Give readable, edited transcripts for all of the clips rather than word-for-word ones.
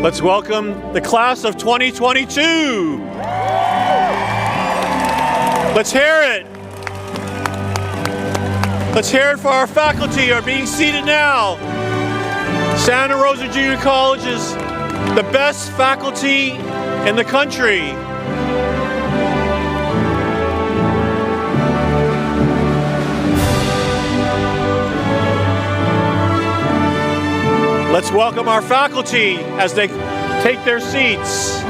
Let's welcome the class of 2022. Let's hear it. Let's hear it for our faculty who are being seated now. Santa Rosa Junior College is the best faculty in the country. Let's welcome our faculty as they take their seats.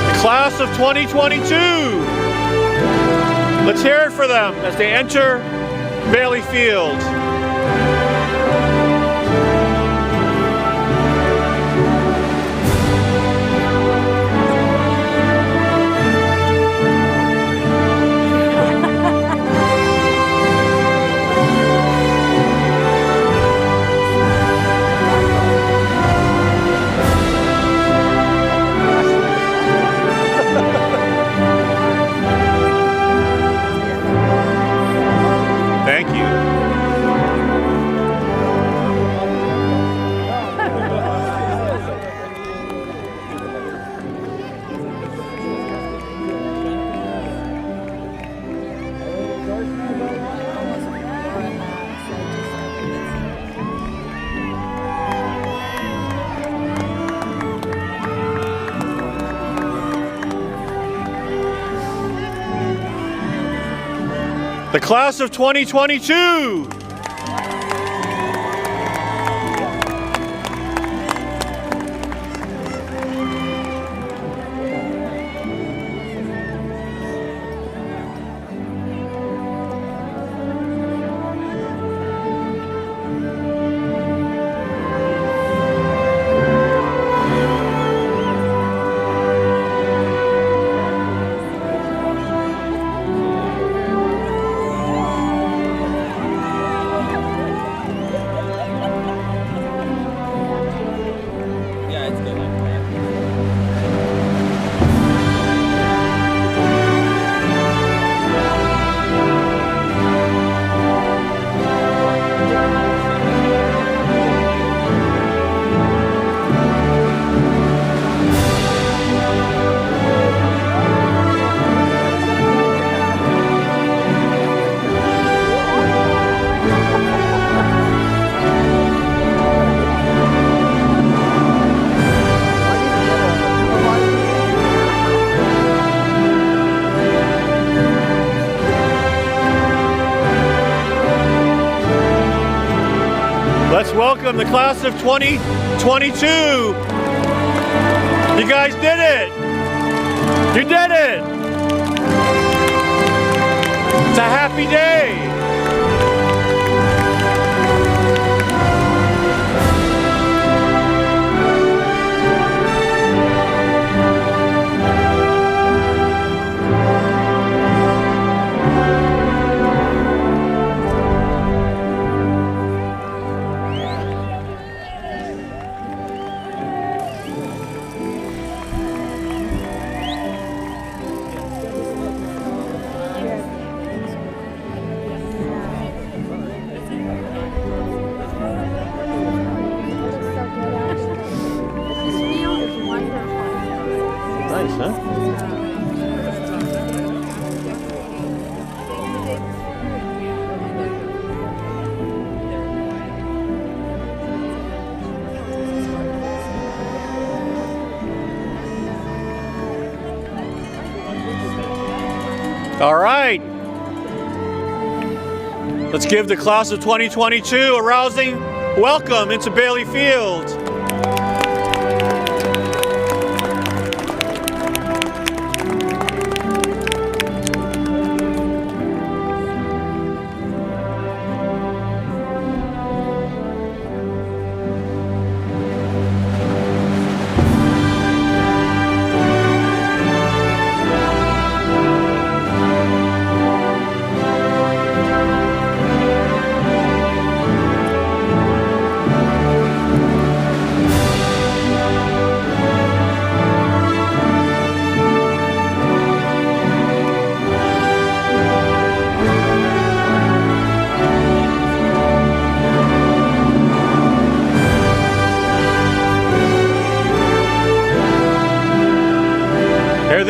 The class of 2022. Let's hear it for them as they enter Bailey Field. Thank you. The class of 2022. Let's welcome the class of 2022. You guys did it. You did it. It's a happy day. Nice, huh? All right. Let's give the class of 2022 a rousing welcome into Bailey Field.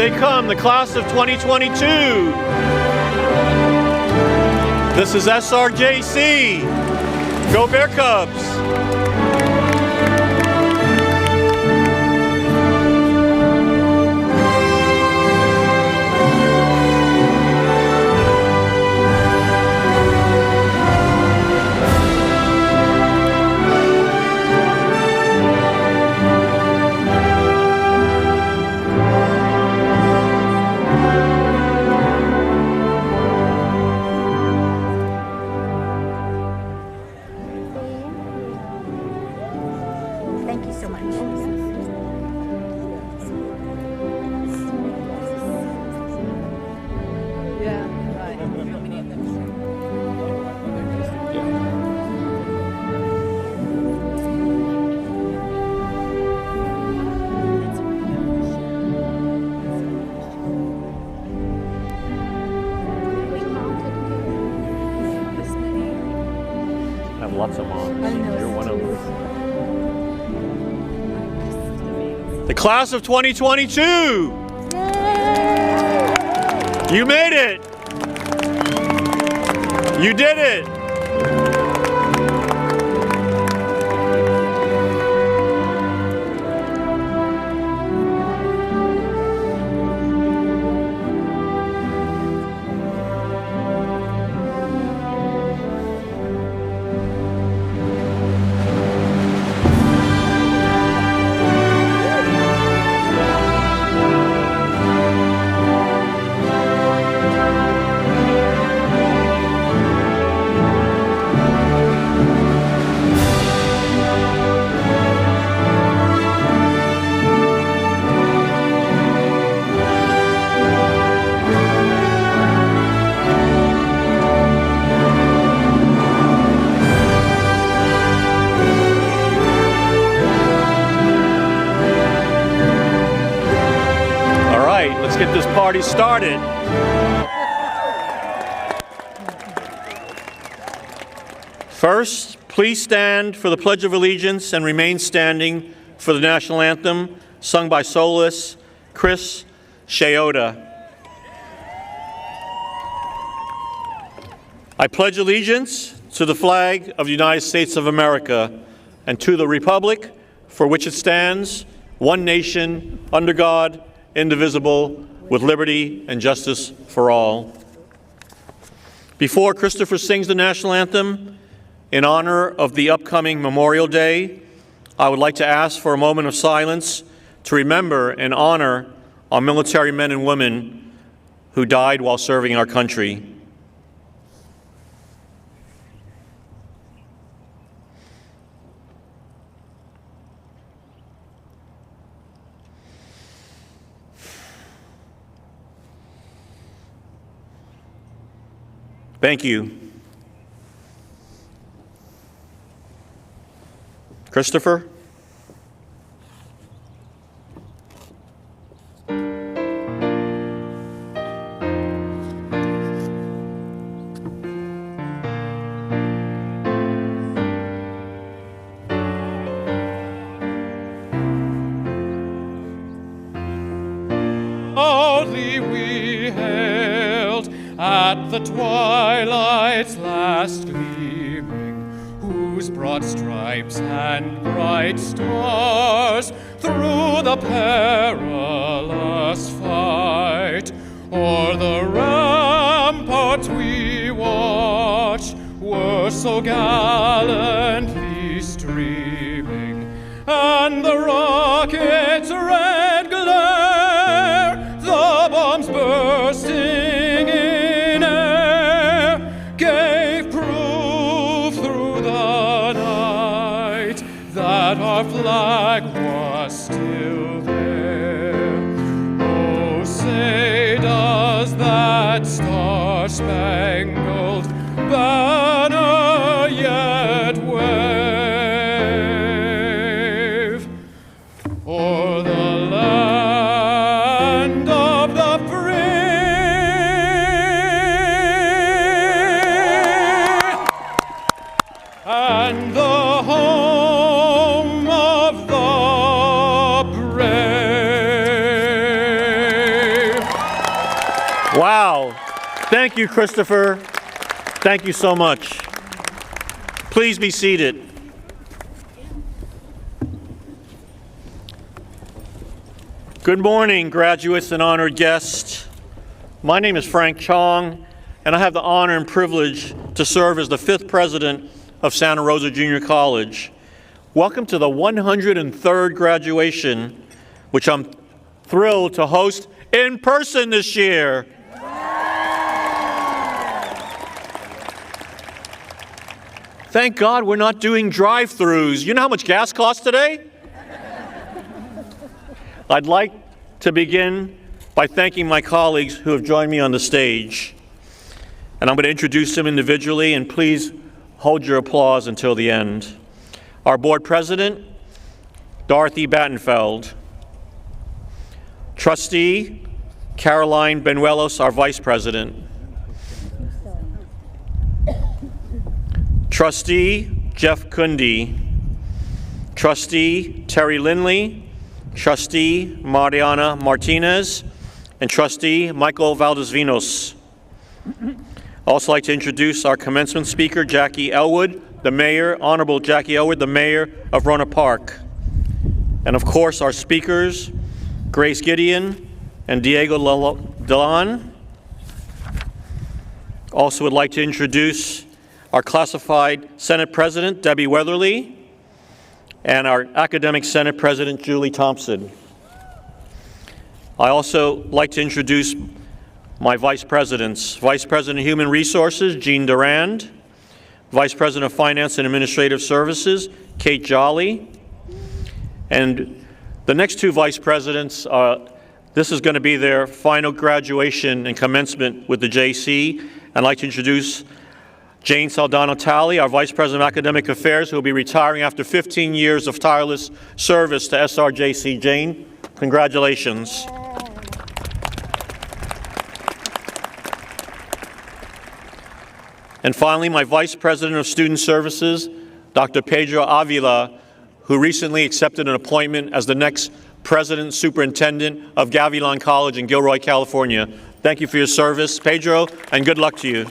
they come, the class of 2022. This is SRJC. Go Bear Cubs. Thank you so much. Yeah, right. I have lots of moms. I know. You're one of them. The class of 2022. You made it. You did it. Let's get this party started. First, please stand for the Pledge of Allegiance and remain standing for the national anthem sung by soloist Chris Shayota. I pledge allegiance to the flag of the United States of America and to the republic for which it stands, one nation, under God, indivisible, with liberty and justice for all. Before Christopher sings the national anthem, in honor of the upcoming Memorial Day, I would like to ask for a moment of silence to remember and honor our military men and women who died while serving our country. Thank you. Christopher? Proudly we hailed at the twilight's last gleaming, whose broad stripes and bright stars through the perilous fight o'er the ramparts we watched were so gallantly streaming, and the rocket's red glare, the bombs bursting in air, gave proof through the night that our flag was still there. Oh, say does that star-spangled banner yet wave o'er the land of the free and the home of the brave? Wow. Thank you, Christopher. Thank you so much. Please be seated. Good morning, graduates and honored guests. My name is Frank Chong, and I have the honor and privilege to serve as the 5th president of Santa Rosa Junior College. Welcome to the 103rd graduation, which I'm thrilled to host in person this year. Thank God we're not doing drive-thrus. You know how much gas costs today? I'd like to begin by thanking my colleagues who have joined me on the stage. And I'm going to introduce them individually, and please hold your applause until the end. Our board president, Dorothy Battenfeld. Trustee, Caroline Benuelos, our vice president. Trustee, Jeff Kunde. Trustee, Terry Lindley. Trustee, Mariana Martinez. And Trustee, Michael Valdez-Vinos. I'd also like to introduce our commencement speaker, Jackie Elwood, the mayor, Honorable Jackie Elwood, the mayor of Rohnert Park. And of course, our speakers, Grace Gideon and Diego Delon. Also would like to introduce our classified Senate President, Debbie Weatherly, and our Academic Senate President, Julie Thompson. I also like to introduce my vice presidents. Vice President of Human Resources, Jean Durand. Vice President of Finance and Administrative Services, Kate Jolly. And the next two vice presidents, this is going to be their final graduation and commencement with the JC. I'd like to introduce Jane Saldana-Talley, our Vice President of Academic Affairs, who will be retiring after 15 years of tireless service to SRJC. Jane, congratulations. And finally, my Vice President of Student Services, Dr. Pedro Avila, who recently accepted an appointment as the next President Superintendent of Gavilan College in Gilroy, California. Thank you for your service, Pedro, and good luck to you.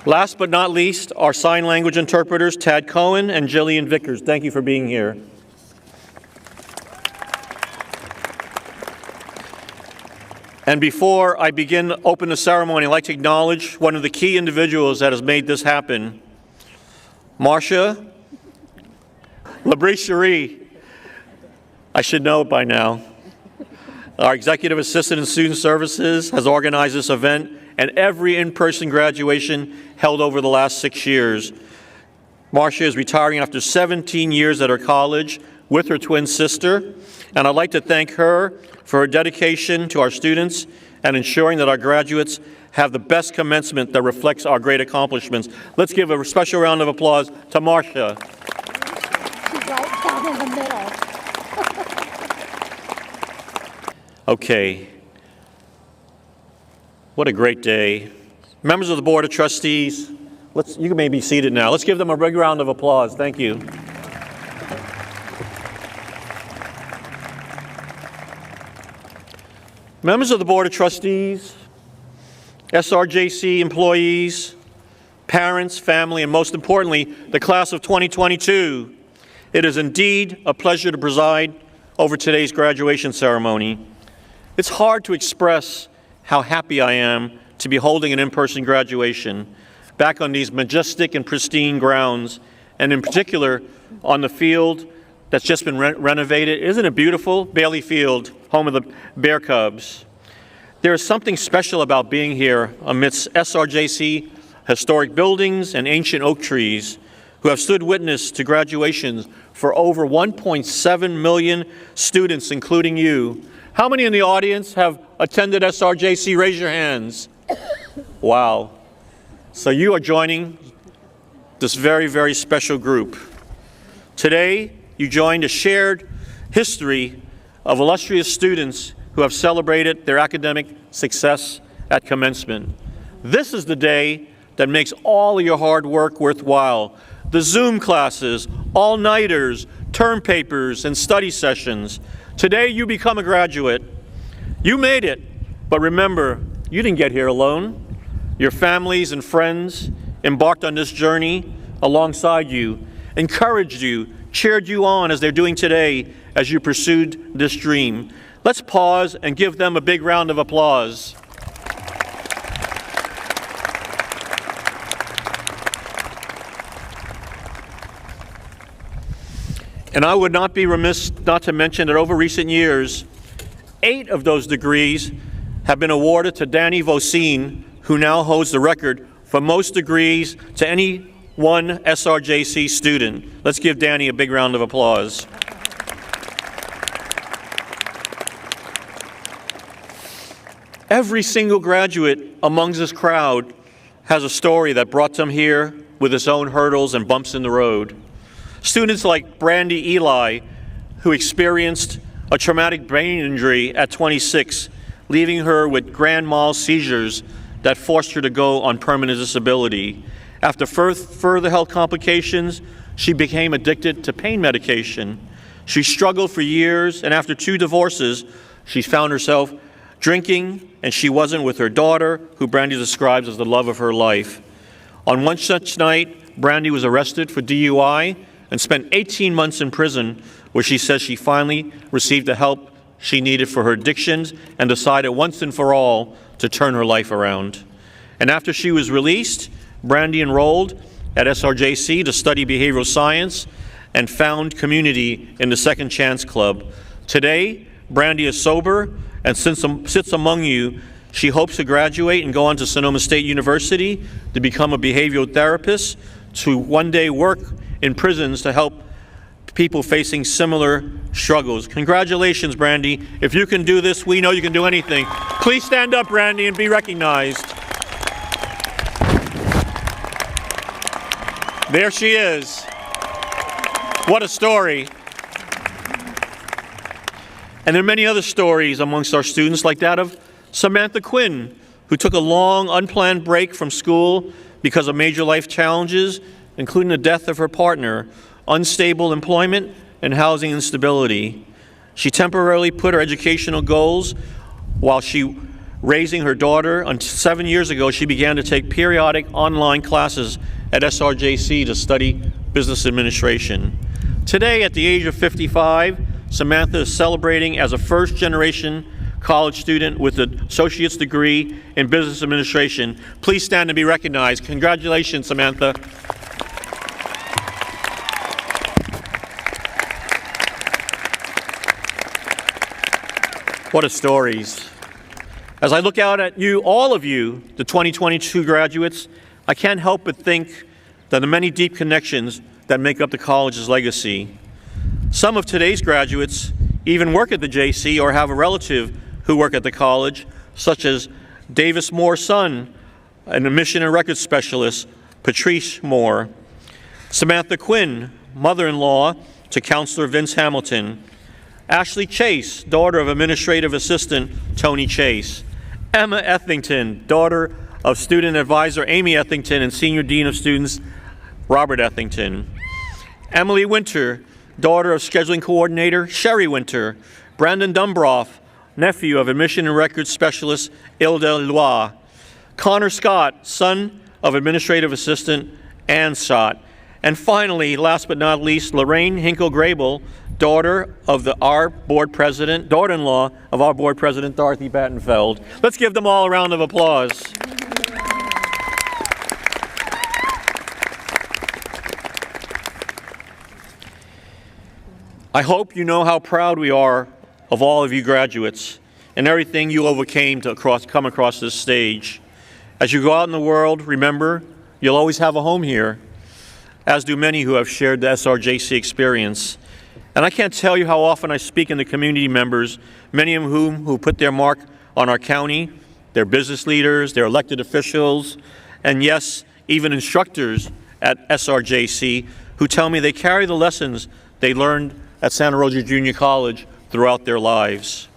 Last but not least, our sign language interpreters, Tad Cohen and Jillian Vickers. Thank you for being here. And before I open the ceremony, I'd like to acknowledge one of the key individuals that has made this happen. Marcia Labrie-Cherie, I should know it by now. Our Executive Assistant in Student Services has organized this event and every in-person graduation held over the last 6 years. Marcia is retiring after 17 years at her college with her twin sister, and I'd like to thank her for her dedication to our students and ensuring that our graduates have the best commencement that reflects our great accomplishments. Let's give a special round of applause to Marcia. She's right down in the middle. Okay. What a great day. Members of the Board of Trustees, you may be seated now. Let's give them a big round of applause. Thank you. Members of the Board of Trustees, SRJC employees, parents, family, and most importantly, the class of 2022, it is indeed a pleasure to preside over today's graduation ceremony. It's hard to express how happy I am to be holding an in-person graduation back on these majestic and pristine grounds, and in particular on the field that's just been renovated. Isn't it beautiful? Bailey Field, home of the Bear Cubs. There is something special about being here amidst SRJC historic buildings and ancient oak trees who have stood witness to graduations for over 1.7 million students, including you. How many in the audience have attended SRJC? Raise your hands. Wow. So you are joining this very, very special group. Today, you joined a shared history of illustrious students who have celebrated their academic success at commencement. This is the day that makes all of your hard work worthwhile. The Zoom classes, all-nighters, term papers, and study sessions. Today you become a graduate. You made it, but remember, you didn't get here alone. Your families and friends embarked on this journey alongside you, encouraged you, cheered you on as they're doing today as you pursued this dream. Let's pause and give them a big round of applause. And I would not be remiss not to mention that over recent years, 8 of those degrees have been awarded to Danny Vosine, who now holds the record for most degrees to any one SRJC student. Let's give Danny a big round of applause. Every single graduate amongst this crowd has a story that brought them here with its own hurdles and bumps in the road. Students like Brandy Eli, who experienced a traumatic brain injury at 26, leaving her with grand mal seizures that forced her to go on permanent disability. After further health complications, she became addicted to pain medication. She struggled for years, and after 2 divorces, she found herself drinking, and she wasn't with her daughter, who Brandy describes as the love of her life. On one such night, Brandy was arrested for DUI and spent 18 months in prison, where she says she finally received the help she needed for her addictions and decided once and for all to turn her life around. And after she was released, Brandy enrolled at SRJC to study behavioral science and found community in the Second Chance Club. Today, Brandy is sober and sits among you. She hopes to graduate and go on to Sonoma State University to become a behavioral therapist, to one day work in prisons to help people facing similar struggles. Congratulations, Brandy. If you can do this, we know you can do anything. Please stand up, Brandy, and be recognized. There she is. What a story. And there are many other stories amongst our students, like that of Samantha Quinn, who took a long, unplanned break from school because of major life challenges, including the death of her partner, unstable employment, and housing instability. She temporarily put her educational goals while she raising her daughter. Until 7 years ago, she began to take periodic online classes at SRJC to study business administration. Today, at the age of 55, Samantha is celebrating as a first-generation college student with an associate's degree in business administration. Please stand and be recognized. Congratulations, Samantha. What a stories. As I look out at you, all of you, the 2022 graduates, I can't help but think that the many deep connections that make up the college's legacy. Some of today's graduates even work at the JC or have a relative who work at the college, such as Davis Moore's son, an admission and records specialist, Patrice Moore. Samantha Quinn, mother-in-law to Counselor Vince Hamilton. Ashley Chase, daughter of Administrative Assistant Tony Chase. Emma Ethington, daughter of Student Advisor Amy Ethington and Senior Dean of Students Robert Ethington. Emily Winter, daughter of Scheduling Coordinator Sherry Winter. Brandon Dumbroff, nephew of Admission and Records Specialist Ilda Lois. Connor Scott, son of Administrative Assistant Ann Scott. And finally, last but not least, Lorraine Hinkle-Grable, daughter of our board president, daughter-in-law of our board president, Dorothy Battenfeld. Let's give them all a round of applause. I hope you know how proud we are of all of you graduates and everything you overcame to come across this stage. As you go out in the world, remember, you'll always have a home here, as do many who have shared the SRJC experience. And I can't tell you how often I speak in the community members, many of whom who put their mark on our county, their business leaders, their elected officials, and yes, even instructors at SRJC who tell me they carry the lessons they learned at Santa Rosa Junior College throughout their lives.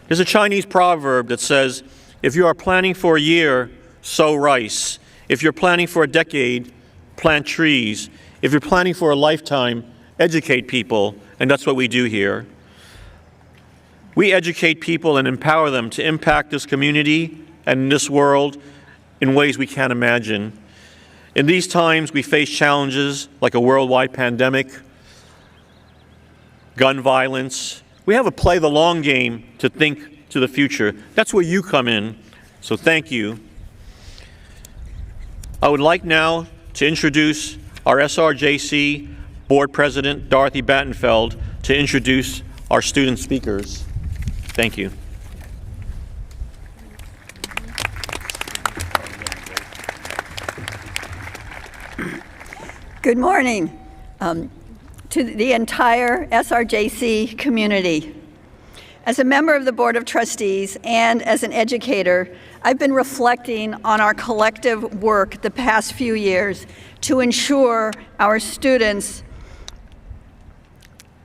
There's a Chinese proverb that says, if you are planning for a year, sow rice. If you're planning for a decade, plant trees. If you're planning for a lifetime, educate people, and that's what we do here. We educate people and empower them to impact this community and this world in ways we can't imagine. In these times, we face challenges like a worldwide pandemic, gun violence. We have to play the long game to think to the future. That's where you come in, so thank you. I would like now to introduce our SRJC Board President, Dorothy Battenfeld, to introduce our student speakers. Thank you. Good morning to the entire SRJC community. As a member of the Board of Trustees and as an educator, I've been reflecting on our collective work the past few years to ensure our students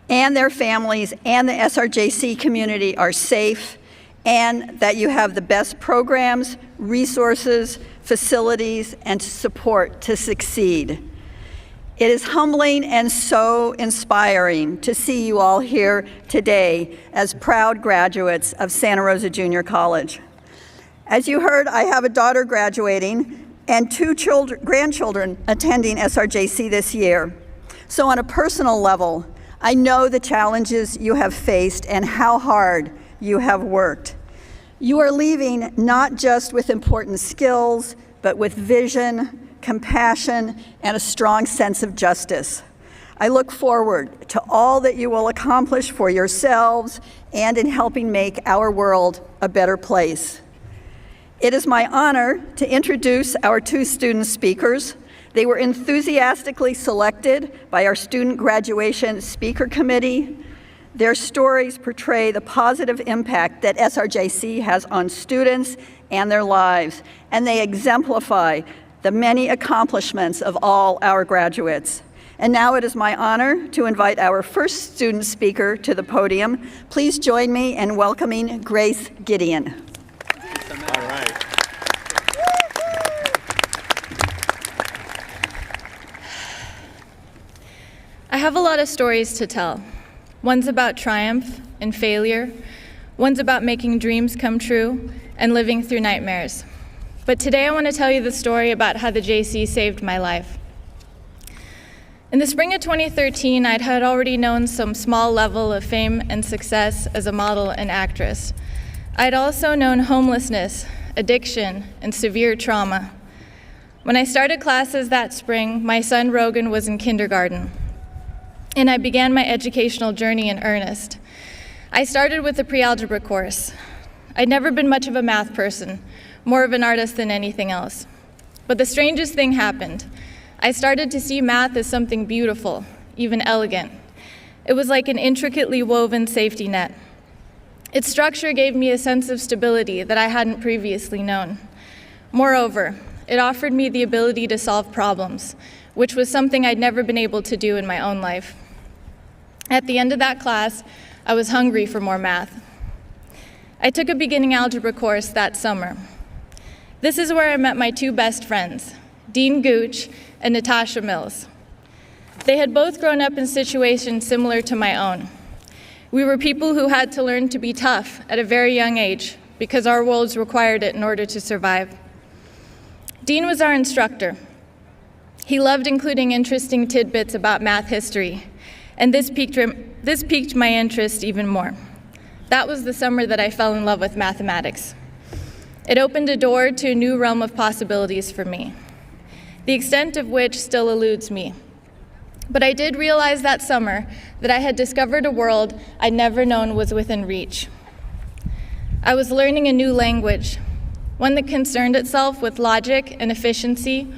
and their families and the SRJC community are safe, and that you have the best programs, resources, facilities, and support to succeed. It is humbling and so inspiring to see you all here today as proud graduates of Santa Rosa Junior College. As you heard, I have a daughter graduating and two grandchildren attending SRJC this year. So on a personal level, I know the challenges you have faced and how hard you have worked. You are leaving not just with important skills, but with vision, compassion, and a strong sense of justice. I look forward to all that you will accomplish for yourselves and in helping make our world a better place. It is my honor to introduce our two student speakers. They were enthusiastically selected by our Student Graduation Speaker Committee. Their stories portray the positive impact that SRJC has on students and their lives, and they exemplify the many accomplishments of all our graduates. And now it is my honor to invite our first student speaker to the podium. Please join me in welcoming Grace Gideon. All right. I have a lot of stories to tell. One's about triumph and failure. One's about making dreams come true and living through nightmares. But today I want to tell you the story about how the JC saved my life. In the spring of 2013, I had already known some small level of fame and success as a model and actress. I'd also known homelessness, addiction, and severe trauma. When I started classes that spring, my son Rogan was in kindergarten, and I began my educational journey in earnest. I started with a pre-algebra course. I'd never been much of a math person, more of an artist than anything else. But the strangest thing happened. I started to see math as something beautiful, even elegant. It was like an intricately woven safety net. Its structure gave me a sense of stability that I hadn't previously known. Moreover, it offered me the ability to solve problems, which was something I'd never been able to do in my own life. At the end of that class, I was hungry for more math. I took a beginning algebra course that summer. This is where I met my two best friends, Dean Gooch and Natasha Mills. They had both grown up in situations similar to my own. We were people who had to learn to be tough at a very young age because our worlds required it in order to survive. Dean was our instructor. He loved including interesting tidbits about math history, and this piqued my interest even more. That was the summer that I fell in love with mathematics. It opened a door to a new realm of possibilities for me, the extent of which still eludes me. But I did realize that summer that I had discovered a world I'd never known was within reach. I was learning a new language, one that concerned itself with logic and efficiency,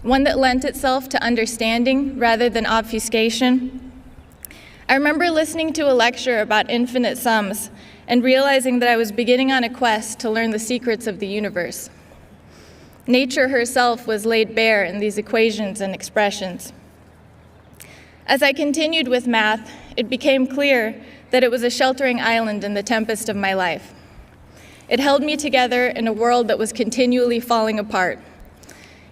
one that lent itself to understanding rather than obfuscation. I remember listening to a lecture about infinite sums and realizing that I was beginning on a quest to learn the secrets of the universe. Nature herself was laid bare in these equations and expressions. As I continued with math, it became clear that it was a sheltering island in the tempest of my life. It held me together in a world that was continually falling apart.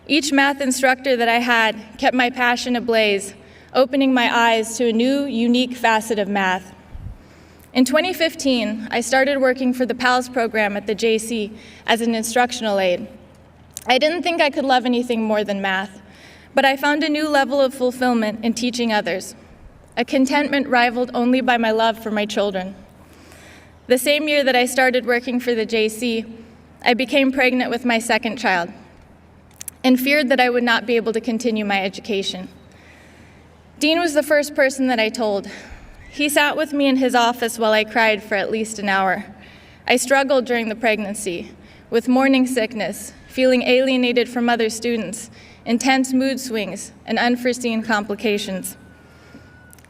Each math instructor that I had kept my passion ablaze, opening my eyes to a new, unique facet of math. In 2015, I started working for the PALS program at the JC as an instructional aide. I didn't think I could love anything more than math, but I found a new level of fulfillment in teaching others, a contentment rivaled only by my love for my children. The same year that I started working for the JC, I became pregnant with my second child and feared that I would not be able to continue my education. Dean was the first person that I told. He sat with me in his office while I cried for at least an hour. I struggled during the pregnancy with morning sickness, feeling alienated from other students, intense mood swings, and unforeseen complications.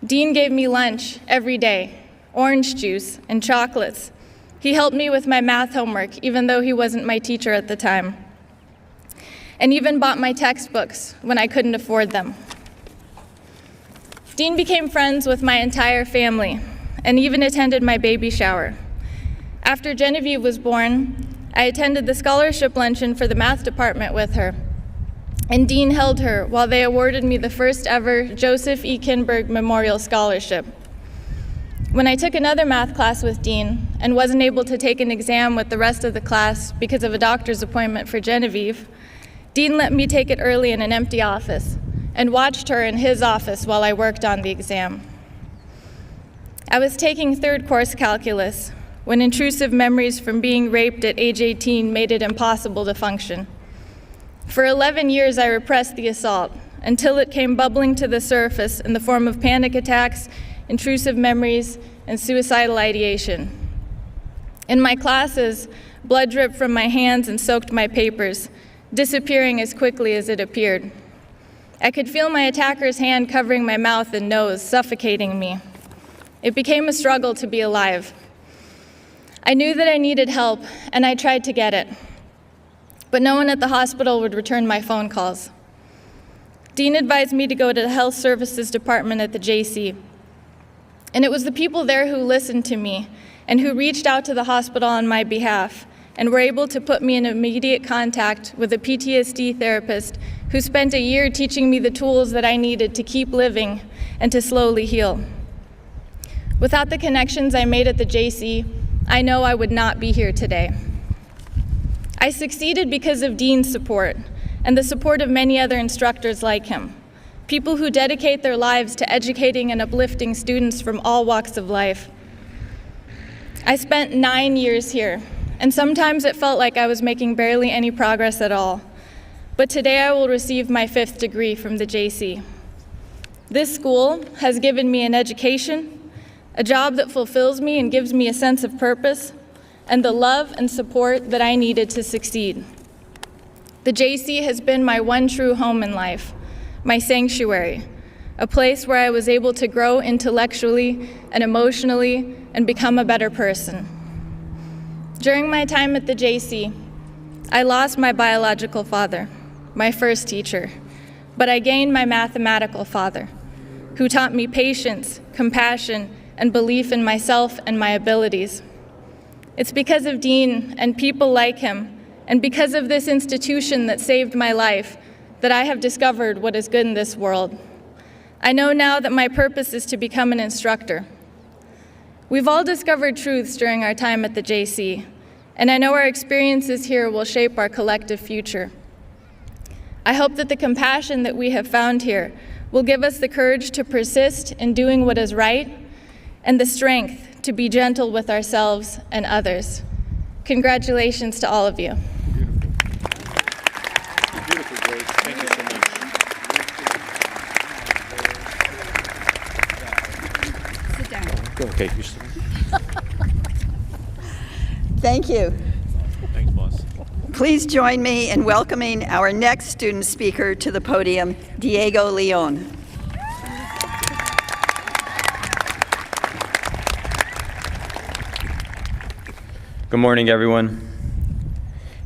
Dean gave me lunch every day, orange juice and chocolates. He helped me with my math homework, even though he wasn't my teacher at the time, and even bought my textbooks when I couldn't afford them. Dean became friends with my entire family and even attended my baby shower. After Genevieve was born, I attended the scholarship luncheon for the math department with her, and Dean held her while they awarded me the first ever Joseph E. Kinberg Memorial Scholarship. When I took another math class with Dean and wasn't able to take an exam with the rest of the class because of a doctor's appointment for Genevieve, Dean let me take it early in an empty office and watched her in his office while I worked on the exam. I was taking third course calculus when intrusive memories from being raped at age 18 made it impossible to function. For 11 years, I repressed the assault until it came bubbling to the surface in the form of panic attacks, intrusive memories, and suicidal ideation. In my classes, blood dripped from my hands and soaked my papers, disappearing as quickly as it appeared. I could feel my attacker's hand covering my mouth and nose, suffocating me. It became a struggle to be alive. I knew that I needed help, and I tried to get it. But no one at the hospital would return my phone calls. Dean advised me to go to the health services department at the JC. And it was the people there who listened to me and who reached out to the hospital on my behalf and were able to put me in immediate contact with a PTSD therapist who spent a year teaching me the tools that I needed to keep living and to slowly heal. Without the connections I made at the JC, I know I would not be here today. I succeeded because of Dean's support and the support of many other instructors like him, people who dedicate their lives to educating and uplifting students from all walks of life. I spent 9 years here, and sometimes it felt like I was making barely any progress at all. But today I will receive my 5th degree from the JC. This school has given me an education, a job that fulfills me and gives me a sense of purpose, and the love and support that I needed to succeed. The JC has been my one true home in life, my sanctuary, a place where I was able to grow intellectually and emotionally and become a better person. During my time at the JC, I lost my biological father, my first teacher, but I gained my mathematical father, who taught me patience, compassion, and belief in myself and my abilities. It's because of Dean and people like him, and because of this institution that saved my life, that I have discovered what is good in this world. I know now that my purpose is to become an instructor. We've all discovered truths during our time at the JC, and I know our experiences here will shape our collective future. I hope that the compassion that we have found here will give us the courage to persist in doing what is right and the strength to be gentle with ourselves and others. Congratulations to all of you. Beautiful, Grace. Thank you so much. Sit down. Okay, you sit. Thank you. Thanks, boss. Please join me in welcoming our next student speaker to the podium, Diego Leon. Good morning, everyone.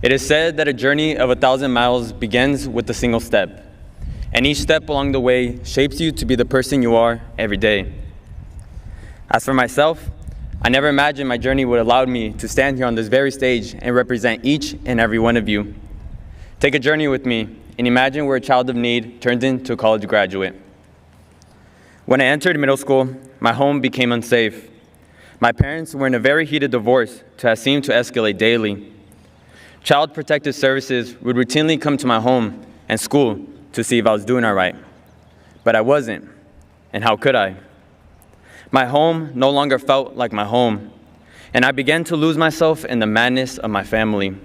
It is said that a journey of 1,000 miles begins with a single step, and each step along the way shapes you to be the person you are every day. As for myself, I never imagined my journey would allow me to stand here on this very stage and represent each and every one of you. Take a journey with me and imagine where a child of need turns into a college graduate. When I entered middle school, my home became unsafe. My parents were in a very heated divorce that has seemed to escalate daily. Child Protective Services would routinely come to my home and school to see if I was doing all right. But I wasn't, and how could I? My home no longer felt like my home, and I began to lose myself in the madness of my family.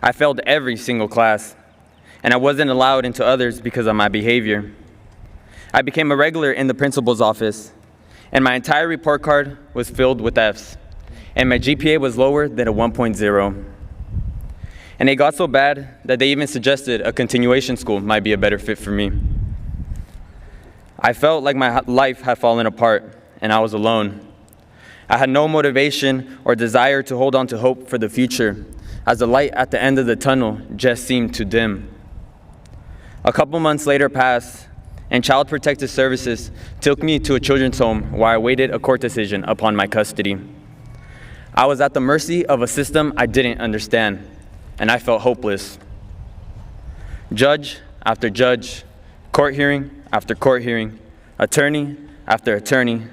I failed every single class, and I wasn't allowed into others because of my behavior. I became a regular in the principal's office, and my entire report card was filled with Fs, and my GPA was lower than a 1.0. And it got so bad that they even suggested a continuation school might be a better fit for me. I felt like my life had fallen apart, and I was alone. I had no motivation or desire to hold on to hope for the future, as the light at the end of the tunnel just seemed too dim. A couple months later passed, and Child Protective Services took me to a children's home where I awaited a court decision upon my custody. I was at the mercy of a system I didn't understand, and I felt hopeless. Judge after judge, court hearing after court hearing, attorney after attorney.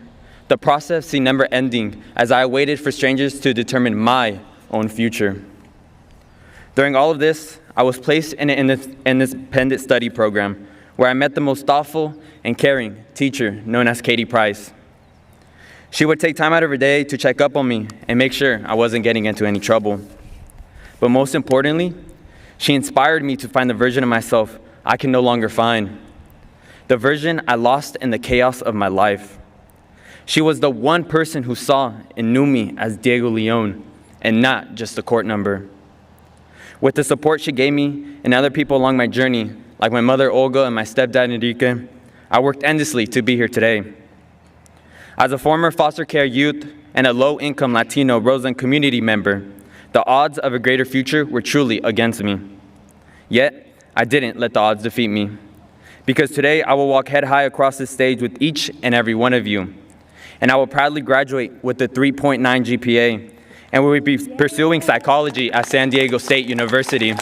The process seemed never ending as I waited for strangers to determine my own future. During all of this, I was placed in an independent study program where I met the most thoughtful and caring teacher known as Katie Price. She would take time out of her day to check up on me and make sure I wasn't getting into any trouble. But most importantly, she inspired me to find the version of myself I can no longer find, the version I lost in the chaos of my life. She was the one person who saw and knew me as Diego Leon and not just a court number. With the support she gave me and other people along my journey, like my mother Olga and my stepdad Enrique, I worked endlessly to be here today. As a former foster care youth and a low-income Latino Roseland community member, the odds of a greater future were truly against me. Yet, I didn't let the odds defeat me. Because today, I will walk head high across this stage with each and every one of you. And I will proudly graduate with a 3.9 GPA, and we will be pursuing psychology at San Diego State University.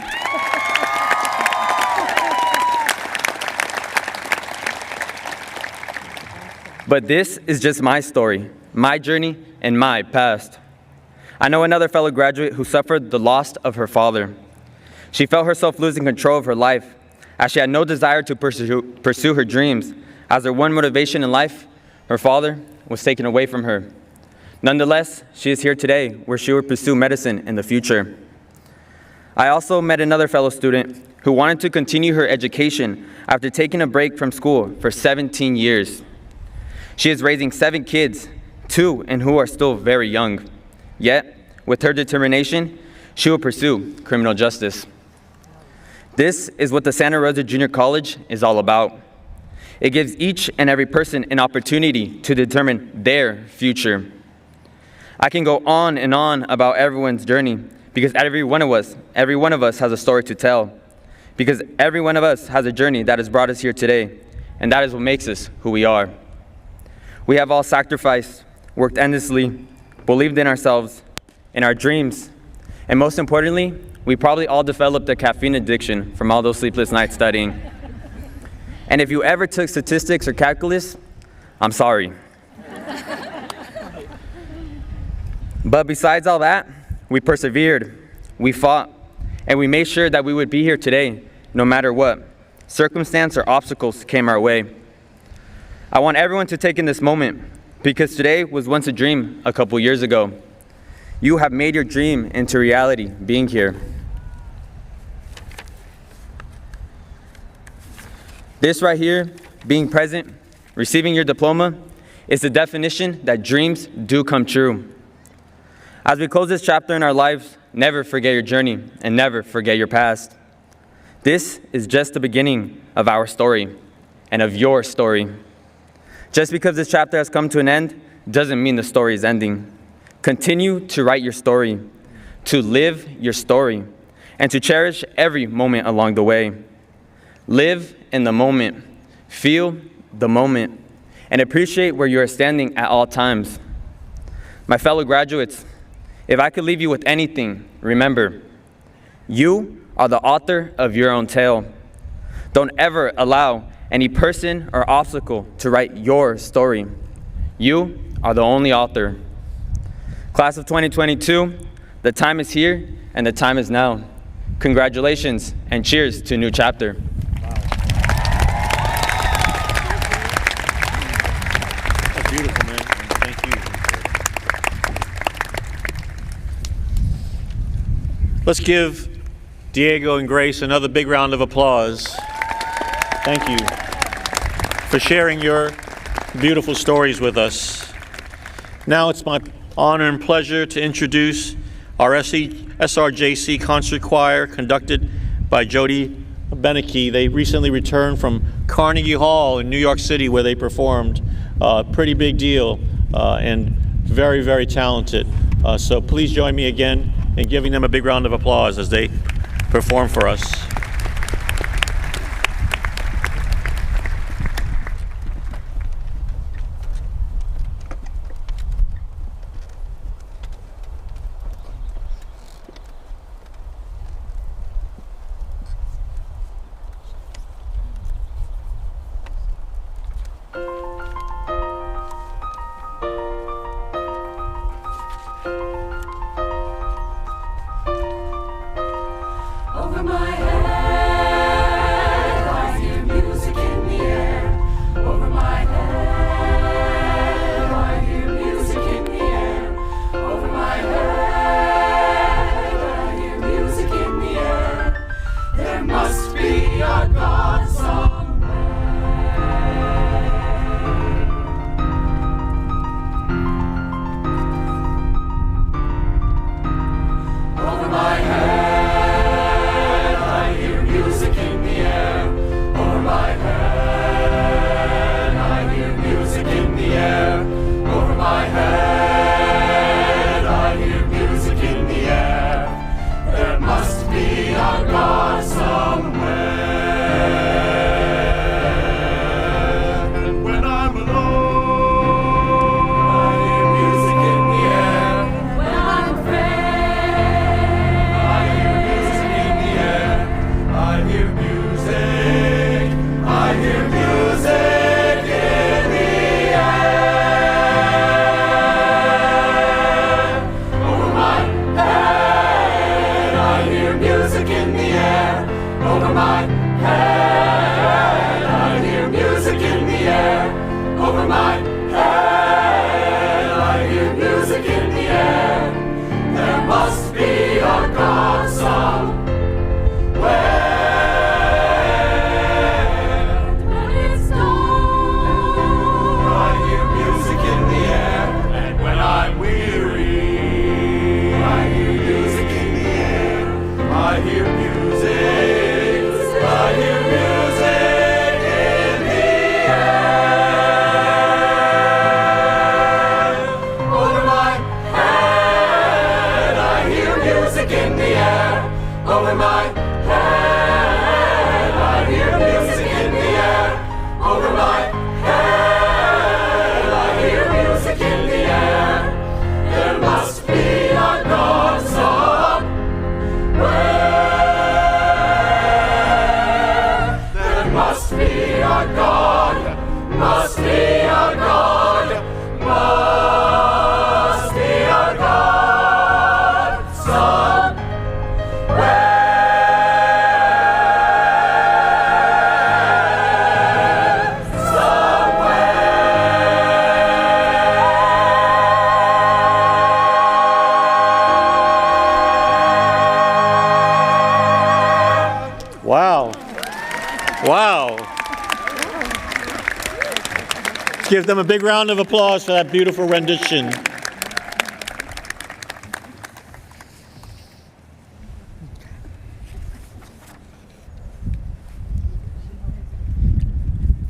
But this is just my story, my journey, and my past. I know another fellow graduate who suffered the loss of her father. She felt herself losing control of her life, as she had no desire to pursue her dreams, as her one motivation in life, her father, was taken away from her. Nonetheless, she is here today, where she will pursue medicine in the future. I also met another fellow student who wanted to continue her education after taking a break from school for 17 years. She is raising 7 kids, 2 and who are still very young. Yet, with her determination, she will pursue criminal justice. This is what the Santa Rosa Junior College is all about. It gives each and every person an opportunity to determine their future. I can go on and on about everyone's journey because every one of us has a story to tell. Because every one of us has a journey that has brought us here today, and that is what makes us who we are. We have all sacrificed, worked endlessly, believed in ourselves, in our dreams, and most importantly, we probably all developed a caffeine addiction from all those sleepless nights studying. And if you ever took statistics or calculus, I'm sorry. But besides all that, we persevered, we fought, and we made sure that we would be here today, no matter what circumstance or obstacles came our way. I want everyone to take in this moment, because today was once a dream a couple years ago. You have made your dream into reality being here. This right here, being present, receiving your diploma, is the definition that dreams do come true. As we close this chapter in our lives, never forget your journey and never forget your past. This is just the beginning of our story and of your story. Just because this chapter has come to an end doesn't mean the story is ending. Continue to write your story, to live your story, and to cherish every moment along the way. Live in the moment, feel the moment, and appreciate where you are standing at all times. My fellow graduates, if I could leave you with anything, remember, you are the author of your own tale. Don't ever allow any person or obstacle to write your story. You are the only author. Class of 2022, the time is here and the time is now. Congratulations and cheers to a new chapter. That's beautiful, man. Thank you. Let's give Diego and Grace another big round of applause. Thank you for sharing your beautiful stories with us. Now it's my honor and pleasure to introduce our SRJC concert choir conducted by Jody Beneke. They recently returned from Carnegie Hall in New York City where they performed. Pretty big deal and very, very talented. So please join me again in giving them a big round of applause as they perform for us. Over my head, I hear music in the air. Over my head, I hear music in the air. Over my head, I hear music in the air. There must be a God somewhere. Over my head. Wow. Let's give them a big round of applause for that beautiful rendition.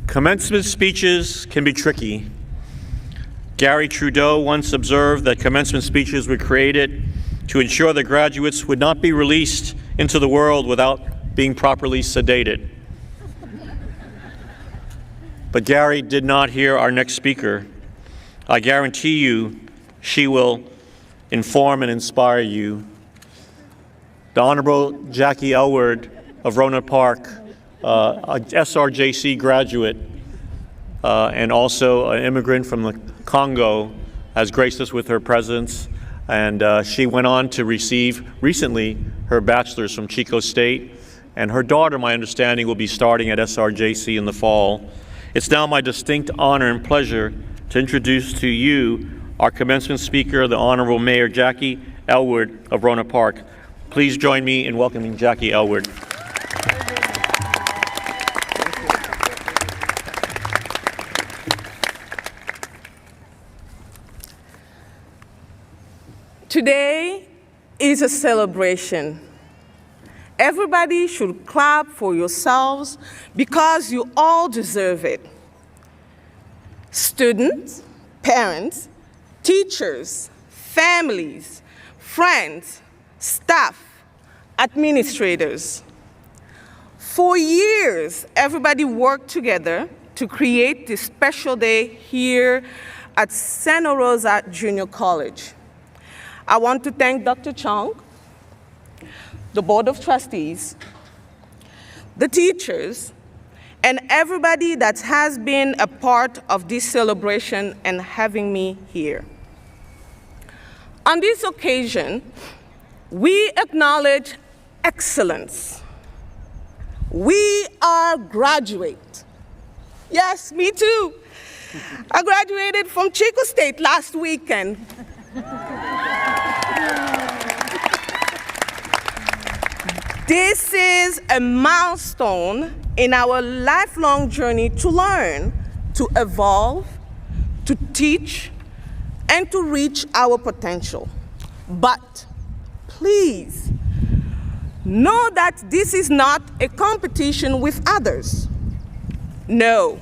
Commencement speeches can be tricky. Gary Trudeau once observed that commencement speeches were created to ensure that graduates would not be released into the world without being properly sedated. But Gary did not hear our next speaker. I guarantee you she will inform and inspire you. The Honorable Jackie Elward of Rohnert Park, a SRJC graduate and also an immigrant from the Congo, has graced us with her presence. And she went on to receive recently her bachelor's from Chico State. And her daughter, my understanding, will be starting at SRJC in the fall. It's now my distinct honor and pleasure to introduce to you our commencement speaker, the Honorable Mayor Jackie Elwood of Rohnert Park. Please join me in welcoming Jackie Elwood. Today is a celebration. Everybody should clap for yourselves because you all deserve it. Students, parents, teachers, families, friends, staff, administrators. For years, everybody worked together to create this special day here at Santa Rosa Junior College. I want to thank Dr. Chong, the Board of Trustees, the teachers, and everybody that has been a part of this celebration and having me here. On this occasion, we acknowledge excellence. We are graduates. Yes, me too. I graduated from Chico State last weekend. This is a milestone in our lifelong journey to learn, to evolve, to teach, and to reach our potential. But please, know that this is not a competition with others. No.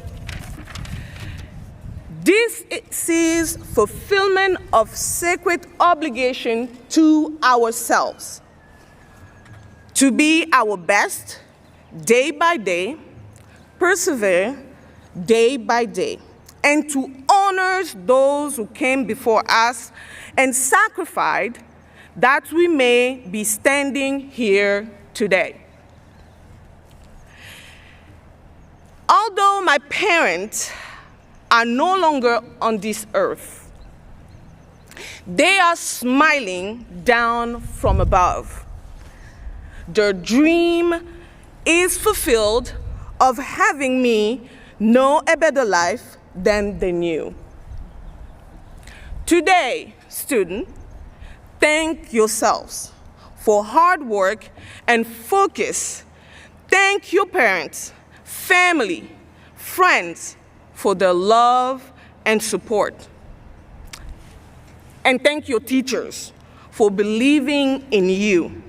This is fulfillment of sacred obligation to ourselves. To be our best day by day, persevere day by day, and to honor those who came before us and sacrificed that we may be standing here today. Although my parents are no longer on this earth, they are smiling down from above. Their dream is fulfilled of having me know a better life than they knew. Today, students, thank yourselves for hard work and focus. Thank your parents, family, friends for their love and support. And thank your teachers for believing in you.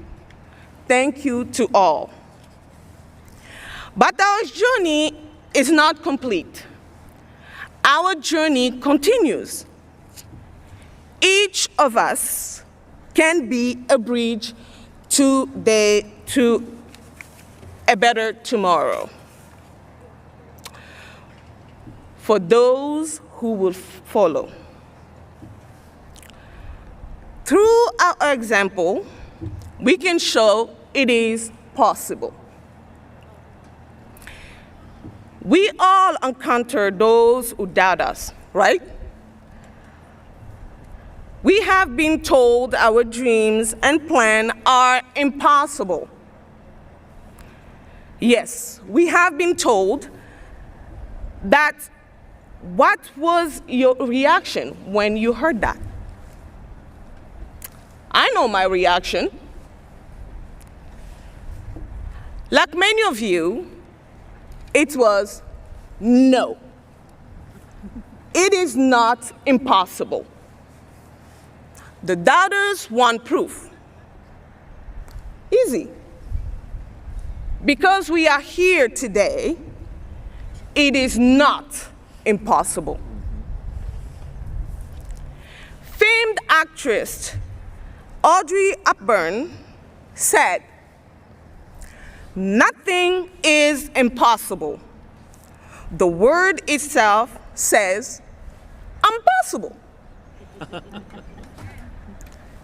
Thank you to all. But our journey is not complete. Our journey continues. Each of us can be a bridge to a better tomorrow. For those who will follow. Through our example, we can show it is possible. We all encounter those who doubt us, right? We have been told our dreams and plans are impossible. Yes, we have been told that. What was your reaction when you heard that? I know my reaction. Like many of you, it was no. It is not impossible. The doubters want proof. Easy. Because we are here today, it is not impossible. Famed actress Audrey Hepburn said, "Nothing is impossible. The word itself says, impossible."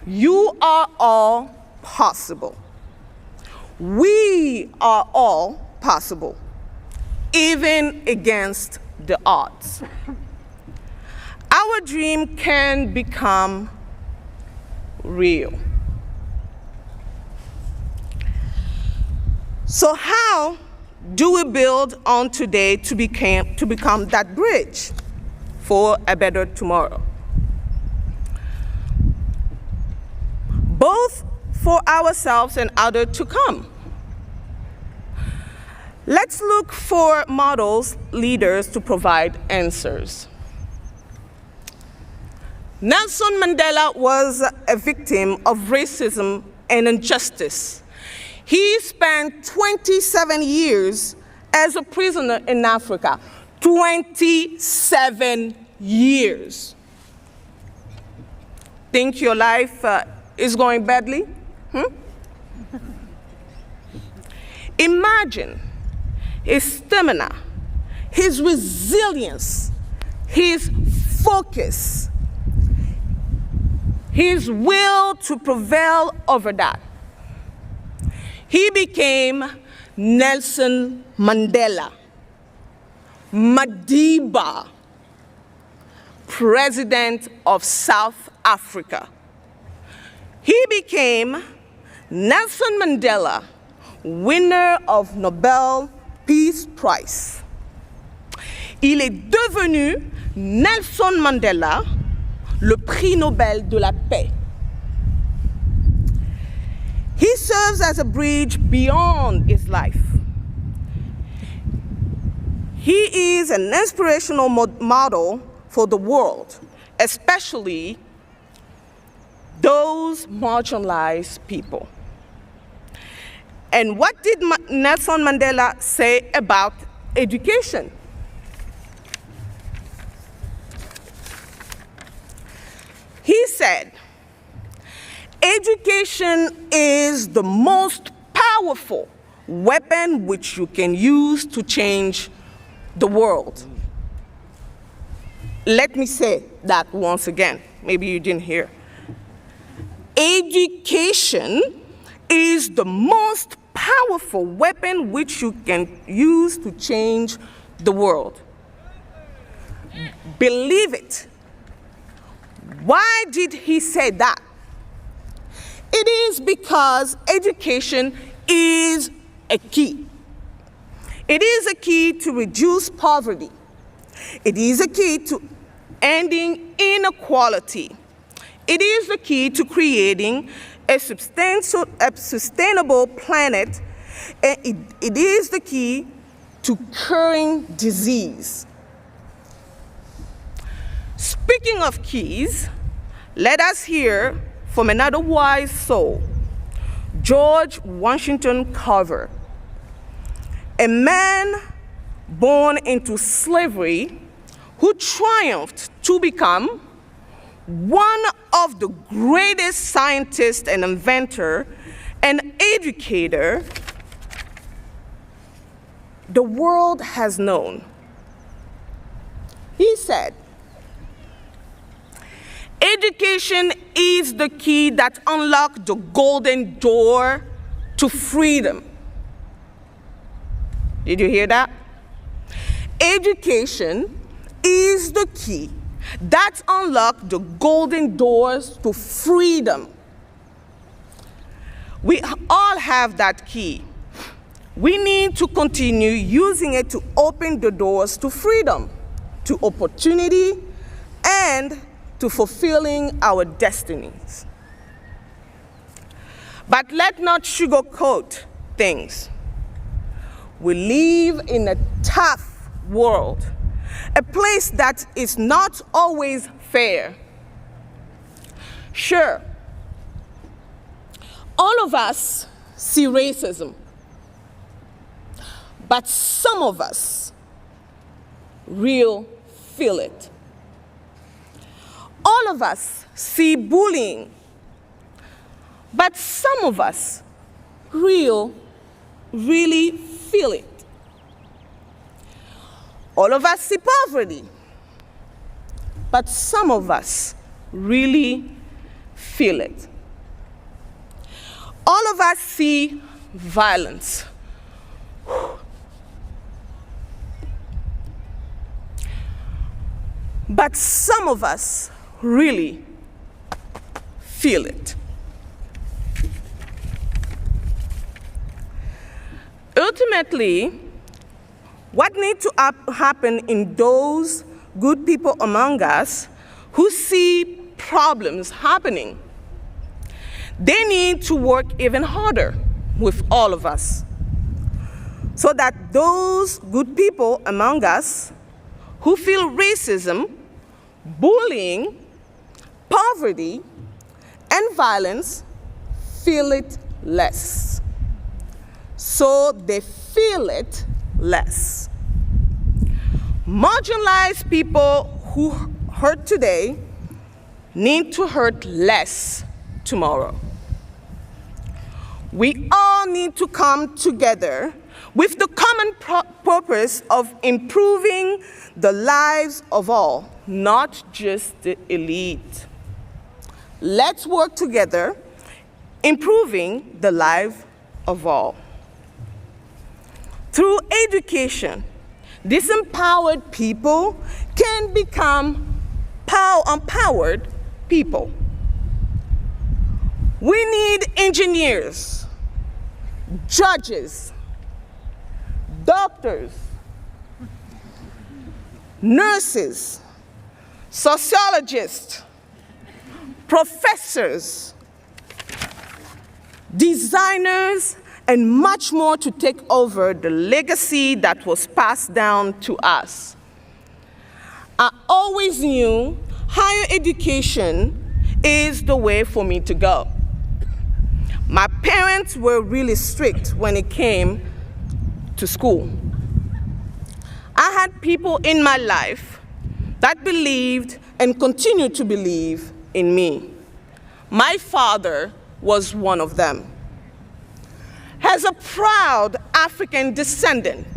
You are all possible. We are all possible, even against the odds. Our dream can become real. So how do we build on today to become that bridge for a better tomorrow? Both for ourselves and others to come. Let's look for models, leaders to provide answers. Nelson Mandela was a victim of racism and injustice. He spent 27 years as a prisoner in Africa. 27 years. Think your life is going badly? Imagine his stamina, his resilience, his focus, his will to prevail over that. He became Nelson Mandela, Madiba, President of South Africa. He became Nelson Mandela, winner of Nobel Peace Prize. Il est devenu Nelson Mandela, le prix Nobel de la paix. He serves as a bridge beyond his life. He is an inspirational model for the world, especially those marginalized people. And what did Nelson Mandela say about education? He said, education is the most powerful weapon which you can use to change the world. Let me say that once again. Maybe you didn't hear. Education is the most powerful weapon which you can use to change the world. Believe it. Why did he say that? It is because education is a key. It is a key to reduce poverty. It is a key to ending inequality. It is the key to creating a sustainable planet. It is the key to curing disease. Speaking of keys, let us hear from another wise soul, George Washington Carver, a man born into slavery who triumphed to become one of the greatest scientists and inventor and educator the world has known. He said, education is the key that unlocks the golden door to freedom. Did you hear that? Education is the key that unlocks the golden doors to freedom. We all have that key. We need to continue using it to open the doors to freedom, to opportunity, and to fulfilling our destinies. But let's not sugarcoat things. We live in a tough world, a place that is not always fair. Sure, all of us see racism, but some of us really feel it. All of us see bullying, but some of us really feel it. All of us see poverty, but some of us really feel it. All of us see violence. But some of us really feel it. Ultimately, what needs to happen in those good people among us who see problems happening? They need to work even harder with all of us so that those good people among us who feel racism, bullying, poverty, and violence feel it less. So they feel it less. Marginalized people who hurt today need to hurt less tomorrow. We all need to come together with the common purpose of improving the lives of all, not just the elite. Let's work together, improving the life of all. Through education, disempowered people can become empowered people. We need engineers, judges, doctors, nurses, sociologists, professors, designers, and much more to take over the legacy that was passed down to us. I always knew higher education is the way for me to go. My parents were really strict when it came to school. I had people in my life that believed and continue to believe in me. My father was one of them. As a proud African descendant,